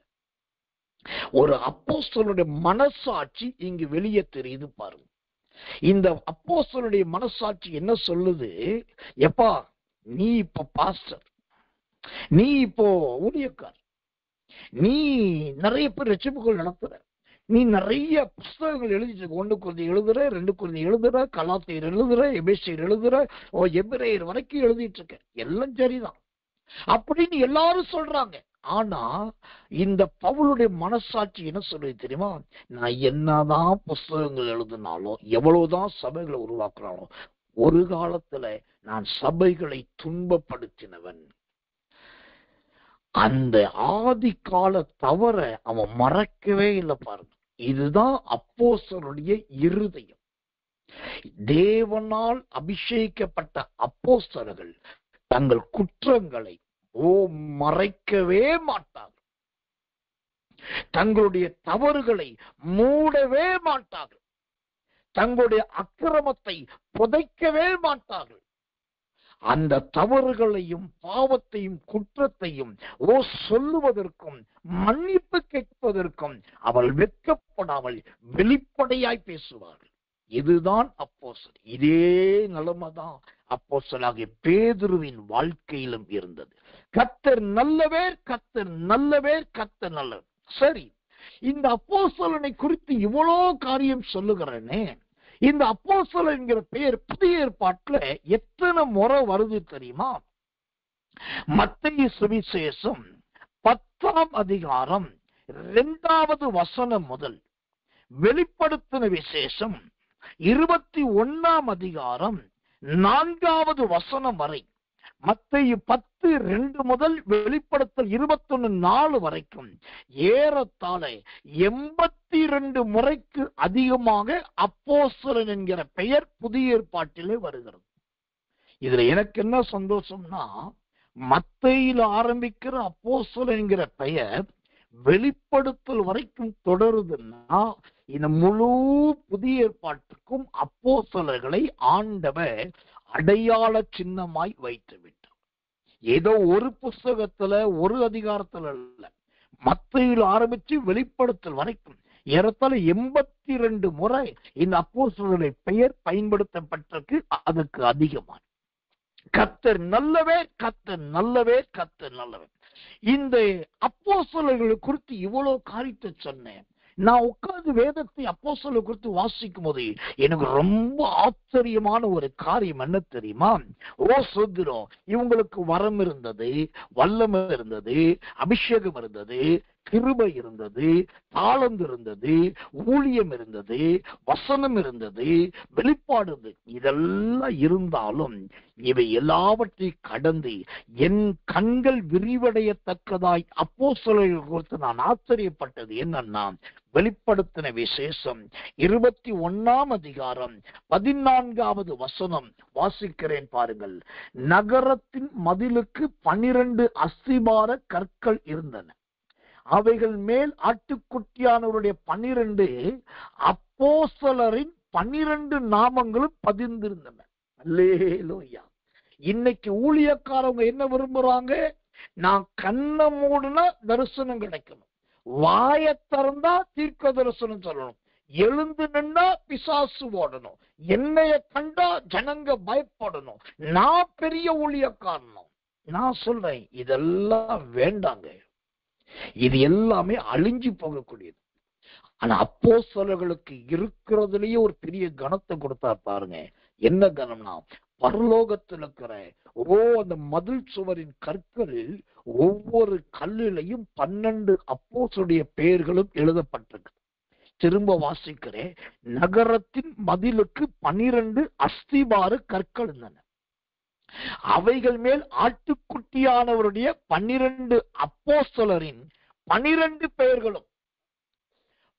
ஒரு அப்போஸ்தலனுடைய மனசாட்சி இங்கு வெளியே தெரியுது பாருங்க. இந்த அப்போஸ்தலனுடைய மனசாட்சி என்ன சொல்லுது? எப்பா, நீ இப்ப பாஸ்டர், நீ இப்போ ஊழியக்கார், நீ நிறைய பேர் ரட்சிப்புகள் நடத்துற, நீ நிறைய புஸ்தகங்கள் எழுதிட்டு, 1 கொரிந்தியர் எழுதுற, 2 கொரிந்தியர் எழுதுற, கலாத்தியர் எழுதுற, எபேசியர் எழுதுற, எபிரேயர் வரைக்கும் எழுதிட்டு இருக்க, எல்லாம் சரிதான் அப்படின்னு எல்லாரும் சொல்றாங்க. ஆனா இந்த பவுலுடைய மனசாட்சி என்ன சொல்றது தெரியுமா? நான் என்னதான் புஸ்தகங்கள் எழுதினாலும், எவ்வளவுதான் சபைகளை உருவாக்குறாலும், ஒரு காலத்துல நான் சபைகளை துன்பப்படுத்தினவன். அந்த ஆதி கால தவற அவன் மறக்கவே இல்லை பாருங்க. இதுதான் அப்போஸ்தலருடைய இருதயம். தேவனால் அபிஷேகிக்கப்பட்ட அப்போஸ்தலர்கள் தங்கள் குற்றங்களை மறைக்கவே மாட்டார்கள், தங்களுடைய தவறுகளை மூடவே மாட்டார்கள், தங்களுடைய அக்கிரமத்தை புதைக்கவே மாட்டார்கள். அந்த தவறுகளையும் பாவத்தையும் குற்றத்தையும் சொல்லுவதற்கும் மன்னிப்பு கேட்பதற்கும் அவள் வெட்கப்படாமல் வெளிப்படையாய் பேசுவார்கள். இதுதான் அப்போஸ்தலர். இதே நிலைமைதான் அப்போஸ்தலனாகிய பேதுருவின் வாழ்க்கையிலும் இருந்தது. கர்த்தர் நல்லவர், கர்த்தர் நல்லவர், கர்த்தர் நல்லவர். சரி, இந்த அப்போஸ்தலனை குறித்து இவ்வளோ காரியம் சொல்லுகிறேனே, இந்த அப்போஸ்தலர் என்கிற பெயர் புதிய ஏற்பாட்டுல எத்தனை முறை வருது தெரியுமா? மத்தேயு சுவிசேஷம் 10ஆம் அதிகாரம் 2வது வசனம் முதல், வெளிப்படுத்தின விசேஷம் 21ஆம் அதிகாரம் 4வது வசனம் வரை, மத்தேயு 10:2 முதல் வெளிப்படுத்தல் 21:4 வரைக்கும் ஏறத்தாழ 82 முறைக்கு அதிகமாக அப்போஸ்தலன் என்கிற பெயர் புதிய ஏற்பாட்டிலே வருகிறது. இதுல எனக்கு என்ன சந்தோஷம்னா, மத்தேயுல ஆரம்பிக்கிற அப்போஸ்தலன் என்கிற பெயர் வெளிப்படுத்தல் வரைக்கும் தொடருதுன்னா, இந்த முழு புதிய ஏற்பாட்டுக்கும் அப்போஸ்தலர்களை ஆண்டவர் அடையாள சின்னமாய் வைத்து விட்டார். ஏதோ ஒரு புஸ்தகத்துல ஒரு அதிகாரத்துல இல்ல, மத்தேயுல ஆரம்பிச்சு வெளிப்படுத்தல் வரைக்கும் ஏறத்தாழ 82 முறை இந்த அப்போஸ்தலருடைய பெயர் பயன்படுத்தப்பட்டிருக்கு. அதுக்கு அதிகமான கர்த்தர் நல்லவர், கர்த்தர் நல்லவர், கர்த்தர் நல்லவர். இந்த அப்போஸ்தலர்களை குறித்து இவ்வளவு காரியத்தை சொன்னேன். நான் உட்கார்ந்து வேதத்தை அப்போஸ்தலர் குறித்து வாசிக்கும் போது எனக்கு ரொம்ப ஆச்சரியமான ஒரு காரியம் என்ன தெரியுமா? சொல்கிறோம், இவங்களுக்கு வரம் இருந்தது, வல்லமை இருந்தது, அபிஷேகம் இருந்தது, கிருபை இருந்தது, தாளந்து இருந்தது, ஊழியம் இருந்தது, வசனம் இருந்தது, வெளிப்பாடு இருந்தது. இதெல்லாம் இருந்தாலும் இவை எல்லாவற்றையும் கடந்து என் கண்கள் விரிவடையத்தக்கதாய் அப்போஸ்தலர்கள் குறித்து நான் ஆச்சரியப்பட்டது என்னன்னா, வெளிப்படுத்தின விசேஷம் 21ஆம் அதிகாரம் 14வது வசனம் வாசிக்கிறேன் பாருங்கள். நகரத்தின் மதிலுக்கு 12 அஸ்திபார கற்கள் இருந்தன. அவைகள் மேல் ஆட்டுக்குட்டியானவருடைய 12 அப்போஸ்தலரின் 12 நாமங்களும் பதிந்திருந்தன. அல்லேலூயா. இன்னைக்கு ஊழியக்காரங்க என்ன விரும்புறாங்க? நான் கண்ணை மூடுனா தரிசனம் கிடைக்கணும், வாயை திறந்தா தீர்க்க தரிசனம் சொல்லணும், எழுந்து நின்னா பிசாசு ஓடணும், என்னைய கண்டா ஜனங்க பயப்படணும், நான் பெரிய ஊழியக்காரனும். நான் சொல்றேன், இதெல்லாம் வேண்டாங்க. இது எல்லாமே அழிஞ்சு போகக்கூடியது. ஆனா அப்போஸ்தலர்களுக்கு இருக்கிறதுலயே ஒரு பெரிய கனத்தை கொடுத்தா பாருங்க. என்ன கனம்னா, பரலோகத்தில் இருக்கிற அந்த மதில் சுவரின் கற்களில் ஒவ்வொரு கல்லிலையும் 12 அப்போஸ்தலருடைய பெயர்களும் எழுதப்பட்டிருக்கு. திரும்ப வாசிக்கிறேன். நகரத்தின் மதிலுக்கு 12 அஸ்திபார கற்கள் இருந்தன. அவைகள் மேல் ஆட்டுக்குட்டியானவருடைய 12 அப்போஸ்தலரின் 12 பெயர்களும்,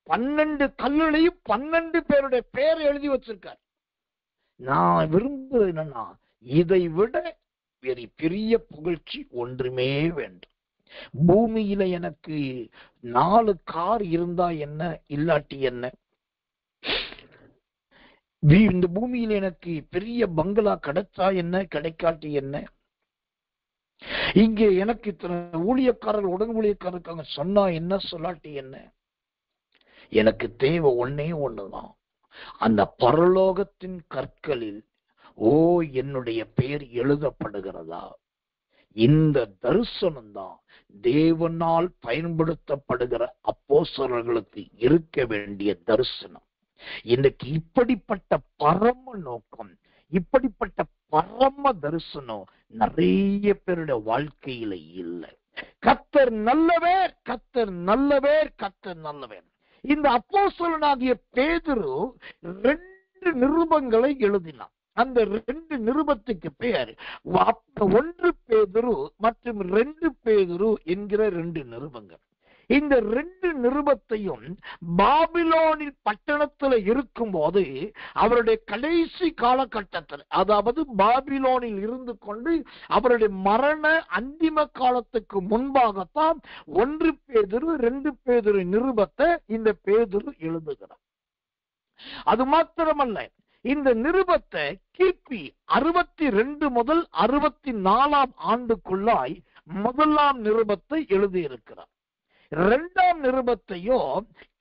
12 கல்லுலையும் 12 பேருடைய பெயர் எழுதி வச்சிருக்கார். நான் விரும்புறது என்னன்னா, இதை விட வேறு பெரிய புகழ்ச்சி ஒன்றுமே வேண்டும். பூமியில எனக்கு 4 கார் இருந்தா என்ன, இல்லாட்டி என்ன? இந்த பூமியில எனக்கு பெரிய பங்களா கிடைச்சா என்ன, கிடைக்காட்டி என்ன? இங்கே எனக்கு இத்தனை ஊழியக்காரர் உடன் ஊழியக்காரர் இருக்காங்க சொன்னா என்ன சொல்லாட்டி என்ன, எனக்கு தேவை ஒன்னே ஒண்ணுதான். அந்த பரலோகத்தின் கற்களில் என்னுடைய பெயர் எழுதப்படுகிறதா? இந்த தரிசனம் தான் தேவனால் பயன்படுத்தப்படுகிற அப்போஸ்தலர்களுக்கு இருக்க வேண்டிய தரிசனம். இன்னைக்கு இப்படிப்பட்ட பரம நோக்கம், இப்படிப்பட்ட பரம தரிசனம் நிறைய பேருடைய வாழ்க்கையில இல்லை. கர்த்தர் நல்லவர், கர்த்தர் நல்லவர், கர்த்தர் நல்லவர். இந்த அப்போஸ்தலனாகிய பேதுரு 2 நிருபங்களை எழுதினார். அந்த 2 நிருபத்துக்கு பெயர் 1 பேதுரு மற்றும் 2 பேதுரு என்கிற 2 நிருபங்கள். இந்த 2 நிருபத்தையும் பாபிலோனில் பட்டணத்துல இருக்கும் போது அவருடைய கடைசி காலகட்டத்தில், அதாவது பாபிலோனில் இருந்து கொண்டு அவருடைய மரண அந்திம காலத்துக்கு முன்பாகத்தான் 1 பேதுரு 2 பேதுரு நிருபத்தை இந்த பேதுரு எழுதுகிறார். அது மாத்திரமல்ல, இந்த நிருபத்தை கிபி 62 முதல் 64 ஆண்டுக்குள்ளாய் 1ஆம் நிருபத்தை எழுதியிருக்கிறார். 2ஆம் நிருபத்தையோ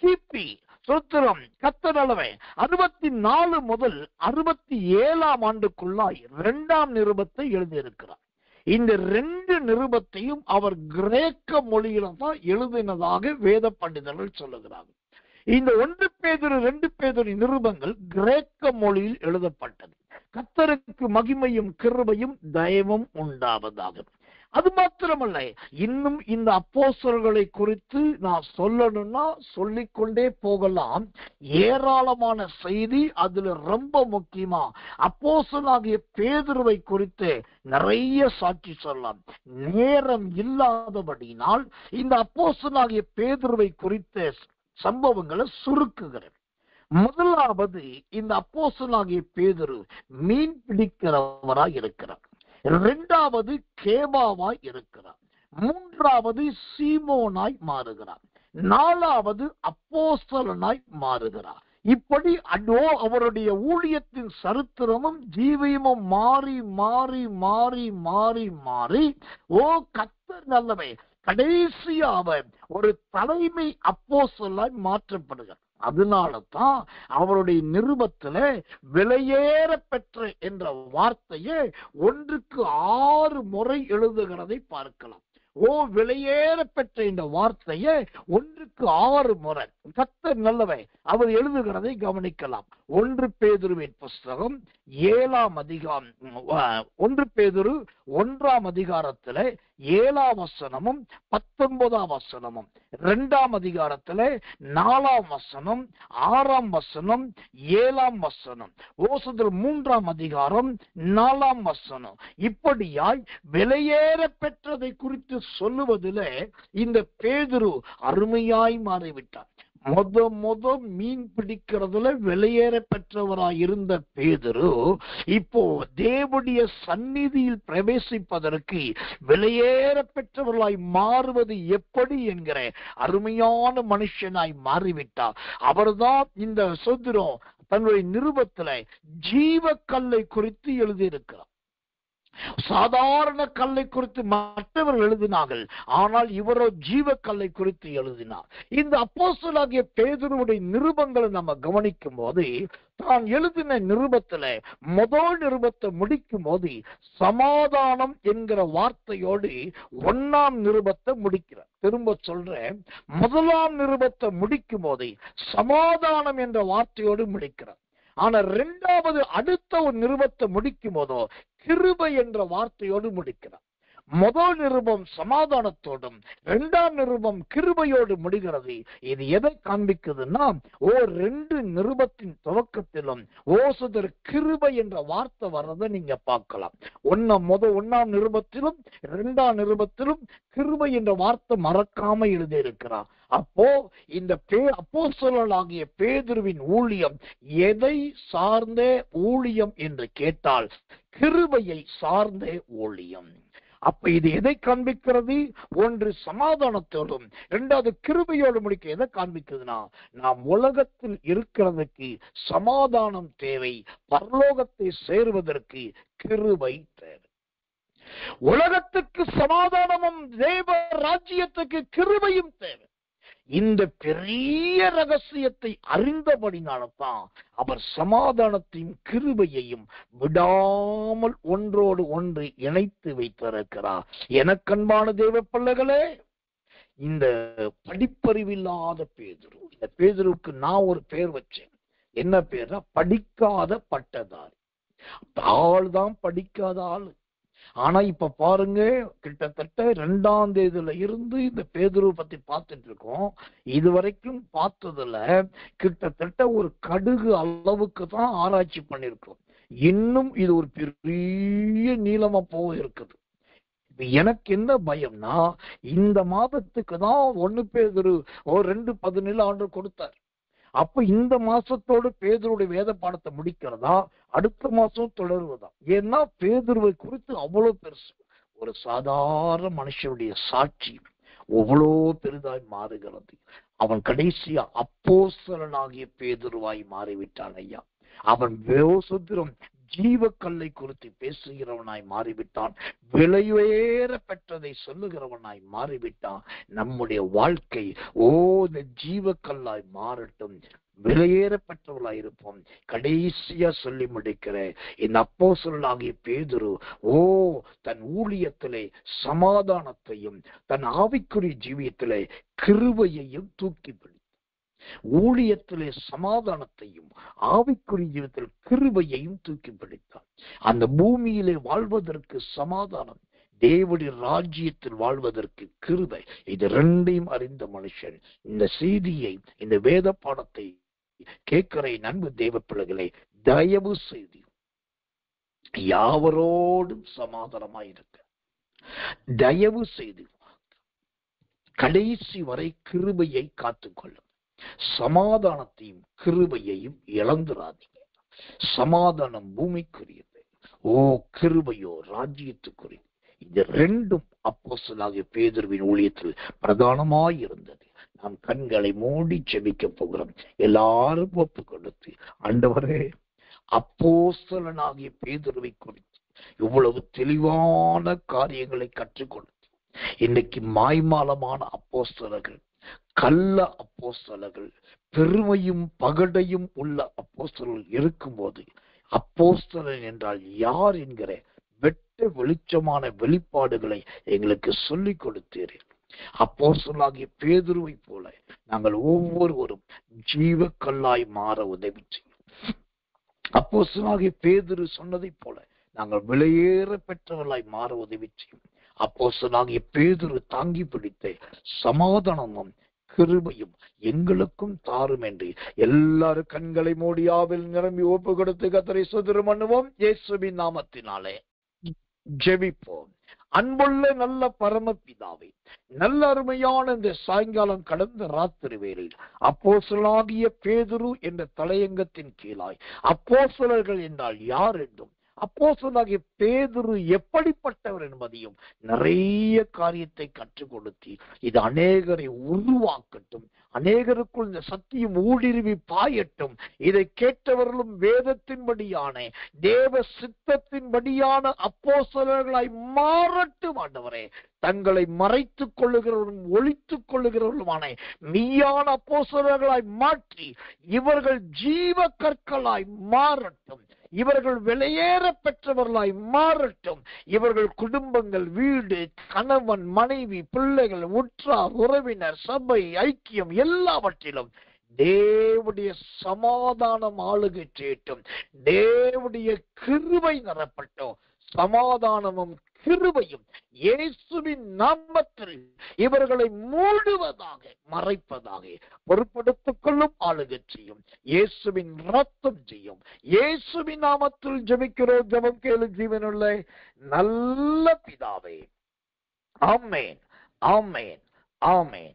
கிபி சொத்திரம் கத்தரளவை 64 முதல் 67 ஆண்டுக்குள்ளாய் 2ஆம் நிருபத்தை எழுதியிருக்கிறார். இந்த 2 நிருபத்தையும் அவர் கிரேக்க மொழியில தான் எழுதினதாக வேத பண்டிதர்கள் சொல்லுகிறார்கள். இந்த 1 பேதுரு 2 பேதுரு நிருபங்கள் கிரேக்க மொழியில் எழுதப்பட்டது. கர்த்தருக்கு மகிமையும் கிருபையும் தயவும் உண்டாவதாக. அது மாத்திரமல்ல, இன்னும் இந்த அப்போஸ்தலர்களை குறித்து நான் சொல்லணும்னா சொல்லிக்கொண்டே போகலாம். ஏராளமான செய்தி. அதுல ரொம்ப முக்கியமா அப்போஸ்தலனாகிய பேதுருவை குறித்து நிறைய சாட்சி சொல்லலாம். நேரம் இல்லாதபடினால் இந்த அப்போஸ்தலனாகிய பேதுருவை குறித்த சம்பவங்களை சுருக்குகிறேன். முதலாவது, இந்த அப்போஸ்தலனாகிய பேதுரு மீன் பிடிக்கிறவராய் இருக்கிறார். 2வது கேபாவாய் இருக்கிறார். 3வது சீமோனாய் மாறுகிறார். 4வது அப்போஸ்தலனாய் மாறுகிறார். இப்படி அவருடைய ஊழியத்தின் சரித்திரமும் ஜீவியமும் மாறி மாறி மாறி மாறி மாறி கர்த்தர் நல்லவை கடைசியாக ஒரு தலைமை அப்போஸ்தலனாய் மாற்றப்படுகிறார். அதனாலதான் அவருடைய நிருபத்துல விலையேற பெற்ற என்ற வார்த்தையை 1க்கு 6 முறை எழுதுகிறதை பார்க்கலாம். விலையேற பெற்ற இந்த வார்த்தையை 1க்கு 6 முறை கர்த்தர் நல்லவை அவர் எழுதுகிறதை கவனிக்கலாம். 1 பேதுருவின் புஸ்தகம் 7ஆம் அதிகாரம் 1 பேதுரு 1ஆம் அதிகாரத்துல 7ஆம் வசனமும் 19ஆம் வசனமும், 2ஆம் அதிகாரத்துல 4ஆம் வசனம் 6ஆம் வசனம் 7ஆம் வசனம், 3ஆம் அதிகாரம் 4ஆம் வசனம், இப்படியாய் விலையேற பெற்றதை குறித்து சொல்லுவதிலே இந்த பேதுரு அருமையாய் மாறிவிட்டார். முத மீன் பிடிக்கிறதுல வெளியேற பெற்றவராய் இருந்த பேதுரு இப்போ தேவனுடைய சந்நிதியில் பிரவேசிப்பதற்கு வெளியேற பெற்றவர்களாய் மாறுவது எப்படி என்கிற அருமையான மனுஷனாய் மாறிவிட்டார். அவர்தான் இந்த சோதரம் தன்னுடைய நிருபத்துல ஜீவக்கல்லை குறித்து எழுதியிருக்கிறார். சாதாரண கல்லை குறித்து மற்றவர்கள் எழுதினார்கள், ஆனால் இவரோ ஜீவக்கல்லை குறித்து எழுதினார். இந்த அப்போஸ்தலனாகிய பேதுருவுடைய நிருபங்களை நம்ம கவனிக்கும் போது தான் எழுதின நிருபத்துல முதல் நிருபத்தை முடிக்கும் போது சமாதானம் என்கிற வார்த்தையோடு 1ஆம் நிருபத்தை முடிக்கிறார். திரும்ப சொல்றேன், முதலாம் நிருபத்தை முடிக்கும் போது சமாதானம் என்ற வார்த்தையோடு முடிக்கிறார். ஆனா 2வது அடுத்த ஒரு நிருபத்தை முடிக்கும் போதோ கிருபை என்ற வார்த்தையோடு முடிக்கிறார். முதல் நிருபம் சமாதானத்தோடும் 2ஆம் நிருபம் கிருபையோடு முடிகிறது. இது எதை காண்பிக்குதுன்னா 2 நிருபத்தின் துவக்கத்திலும் சிலர் கிருபை என்ற வார்த்தை வர்றதை நீங்க பார்க்கலாம். 1ஆம் நிருபத்திலும் 2ஆம் நிருபத்திலும் கிருபை என்ற வார்த்தை மறக்காம எழுதி இருக்கிறார். அப்போ இந்த அப்போஸ்தலனாகிய பேதுருவின் ஊழியம் எதை சார்ந்த ஊழியம் என்று கேட்டால் கிருபையை சார்ந்த ஊழியம். அப்ப இது எதை காண்பிக்கிறது? 1 சமாதானத்தோடும் 2வது கிருபையோடு முடிக்க எதை காண்பிக்குதுன்னா, நாம் உலகத்தில் இருக்கிறதுக்கு சமாதானம் தேவை, பரலோகத்தை சேருவதற்கு கிருபை தேவை. உலகத்துக்கு சமாதானமும் தேவ ராஜ்யத்துக்கு கிருபையும் தேவை. இந்த பெரிய ரகசியத்தை அறிந்தபடினால்தான் அவர் சமாதானத்தையும் கிருபையையும் விடாமல் ஒன்றோடு ஒன்று இணைத்து வைத்திருக்கிறார். எனக்கன்பான தேவ பிள்ளைகளே, இந்த படிப்பறிவில்லாத பேதுரு, இந்த பேதுருவுக்கு நான் ஒரு பேர் வச்சேன். என்ன பேர்னா படிக்காத பட்டதாரி. ஆள் தான் படிக்காத ஆளு. ஆனா இப்ப பாருங்க, கிட்டத்தட்ட 2ஆம் தேதியில இருந்து இந்த பேதுருவை பத்தி பார்த்துட்டு இருக்கோம். இதுவரைக்கும் பார்த்ததுல கிட்டத்தட்ட ஒரு கடுகு அளவுக்கு தான் ஆராய்ச்சி பண்ணிருக்கோம். இன்னும் இது ஒரு பெரிய நீளமா போக இருக்குது. எனக்கு என்ன பயம்னா, இந்த மாதத்துக்கு தான் 1 பேதுரு 2:17 கொடுத்தார். அப்ப இந்த மாசத்தோடு பேதுருடைய வேத பாடத்தை முடிக்கிறதா, அடுத்த மாசம் தொடருவதா? ஏன்னா பேதுருவை குறித்து அவ்வளவு பெருசு. ஒரு சாதாரண மனுஷனுடைய சாட்சி அவ்வளோ பெரிதாய் மாறுகிறது. அவன் கடைசியா அப்போஸ்தலனாகிய பேதுருவாய் மாறிவிட்டான் ஐயா. அவன் வேசுத்திரம் ஜீவக்கல்லை குறித்து பேசுகிறவனாய் மாறிவிட்டான். விலையுயர பெற்றதை சொல்லுகிறவனாய் மாறிவிட்டான். நம்முடைய வாழ்க்கை இந்த ஜீவக்கல்லாய் மாறட்டும், விலையேற பெற்றவர்களாய் இருப்போம். கடைசியா சொல்லி முடிக்கிற இந்த அப்போஸ்தலனாகிய பேதுரு தன் ஊழியத்திலே சமாதானத்தையும் தன் ஆவிக்குரிய ஜீவியத்திலே கிருபையையும் தூக்கி பிடித்தார். ஊழியத்திலே சமாதானத்தையும் ஆவிக்குரிய ஜீவியத்தில் கிருபையையும் தூக்கி பிடித்தார். அந்த பூமியிலே வாழ்வதற்கு சமாதானம், தேவனுடைய ராஜ்யத்தில் வாழ்வதற்கு கிருபை, இது 2ஐயும் அறிந்த மனுஷன் இந்த செய்தியை, இந்த வேத பாடத்தை கேட்கிற நண்பு தேவ பிள்ளைகளை, தயவு செய்து யாவரோடும் சமாதானமாயிருக்க, தயவு செய்து கடைசி வரை கிருபையை காத்துக்கொள்ளும். சமாதானத்தையும் கிருபையையும் இழந்துராதீங்க. சமாதானம் பூமிக்குரியது, கிருபையோ ராஜ்யத்துக்குரியது. இது 2ம் அப்போஸ்தலனாகிய பேதுருவின் ஊழியத்தில் பிரதானமாய் இருந்தது. நாம் கண்களை மூடி ஜெபிக்க போகிறோம். எல்லாரும் ஒப்பு கொடுத்து, ஆண்டவரே, அப்போஸ்தலனாகிய பேதுருவை குறித்து இவ்வளவு தெளிவான காரியங்களை கற்றுக் கொடுத்து, இன்னைக்கு மாய்மாலமான அப்போஸ்தலர்கள், கள்ள அப்போஸ்தலர்கள், பெருமையும் பகடையும் உள்ள அப்போஸ்தலர்கள் இருக்கும்போது, அப்போஸ்தலன் என்றால் யார் என்கிற வெட்ட வெளிச்சமான வெளிப்பாடுகளை எங்களுக்கு சொல்லிக் கொடுத்தீர்கள். அப்போஸ்தலனாகிய பேதுருவை போல நாங்கள் ஒவ்வொருவரும் ஜீவக்கல்லாய் மாற உதவி செய்யும். அப்போஸ்தலனாகிய பேதுரு சொன்னதை போல நாங்கள் விலையேற பெற்றவர்களாய் மாற உதவி செய்யும். அப்போஸ்தலனாகிய பேதுரு தாங்கி பிடித்த சமாதானமும் கிருபையும் எங்களுக்கும் தாரும் என்று எல்லாரும் கண்களை மூடி ஆவில் நிரம்பி ஒப்பு கொடுத்து கர்த்தரை ஸ்தோத்திரம் பண்ணுவோம். இயேசுவின் நாமத்தினாலே ஜெபிப்போம். அன்புள்ள நல்ல பரமபிதாவே, நல்ல அருமையான இந்த சாயங்காலம் கடந்த ராத்திரி வேளையில் அப்போஸ்தலனாகிய பேதுரு என்ற தலையங்கத்தின் கீழாய் அப்போஸ்தலர்கள் என்றால் யார் என்றும், அப்போஸ்தலனாகிய பேதுரு எப்படிப்பட்டவர் என்பதையும் நிறைய காரியத்தை கற்றுக் கொடுத்து, இது அநேகரை உருவாக்கட்டும், அநேகருக்குள் இந்த சத்தியம் ஊடுருவி பாயட்டும். இதை கேட்டவர்களும் வேதத்தின்படியான தேவ சித்தத்தின்படியான அப்போஸ்தலர்களாய் மாறட்டும். ஆண்டவரே, தங்களை மறைத்துக் கொள்ளுகிறவர்களும் ஒளித்துக் கொள்ளுகிறவர்களுமான மெய்யான அப்போஸ்தலர்களாய் மாற்றி இவர்கள் ஜீவ கற்களாய் மாறட்டும். இவர்கள் வெளியேற பெற்றவர்களாய் மாறட்டும். இவர்கள் குடும்பங்கள், வீடு, கணவன், மனைவி, பிள்ளைகள், உற்றார், உறவினர், சபை, ஐக்கியம் எல்லாவற்றிலும் தேவனுடைய சமாதானம் ஆளுகை செய்யட்டும். தேவனுடைய கிருபை நிரப்பட்டும். சமாதானமும் கிருபையும் இயேசுவின் நாமத்தில் இவர்களை மூடுவதாக, மறைப்பதாக, பொறுப்படுத்திக் கொள்ளும் ஆளுகை செய்யும். இயேசுவின் ரத்தம் செய்யும். இயேசுவின் நாமத்தில் ஜெபிக்கிறோம். ஜெபம் கேளு ஜீவனுள்ள நல்ல பிதாவே. ஆமென், ஆமென், ஆமென்.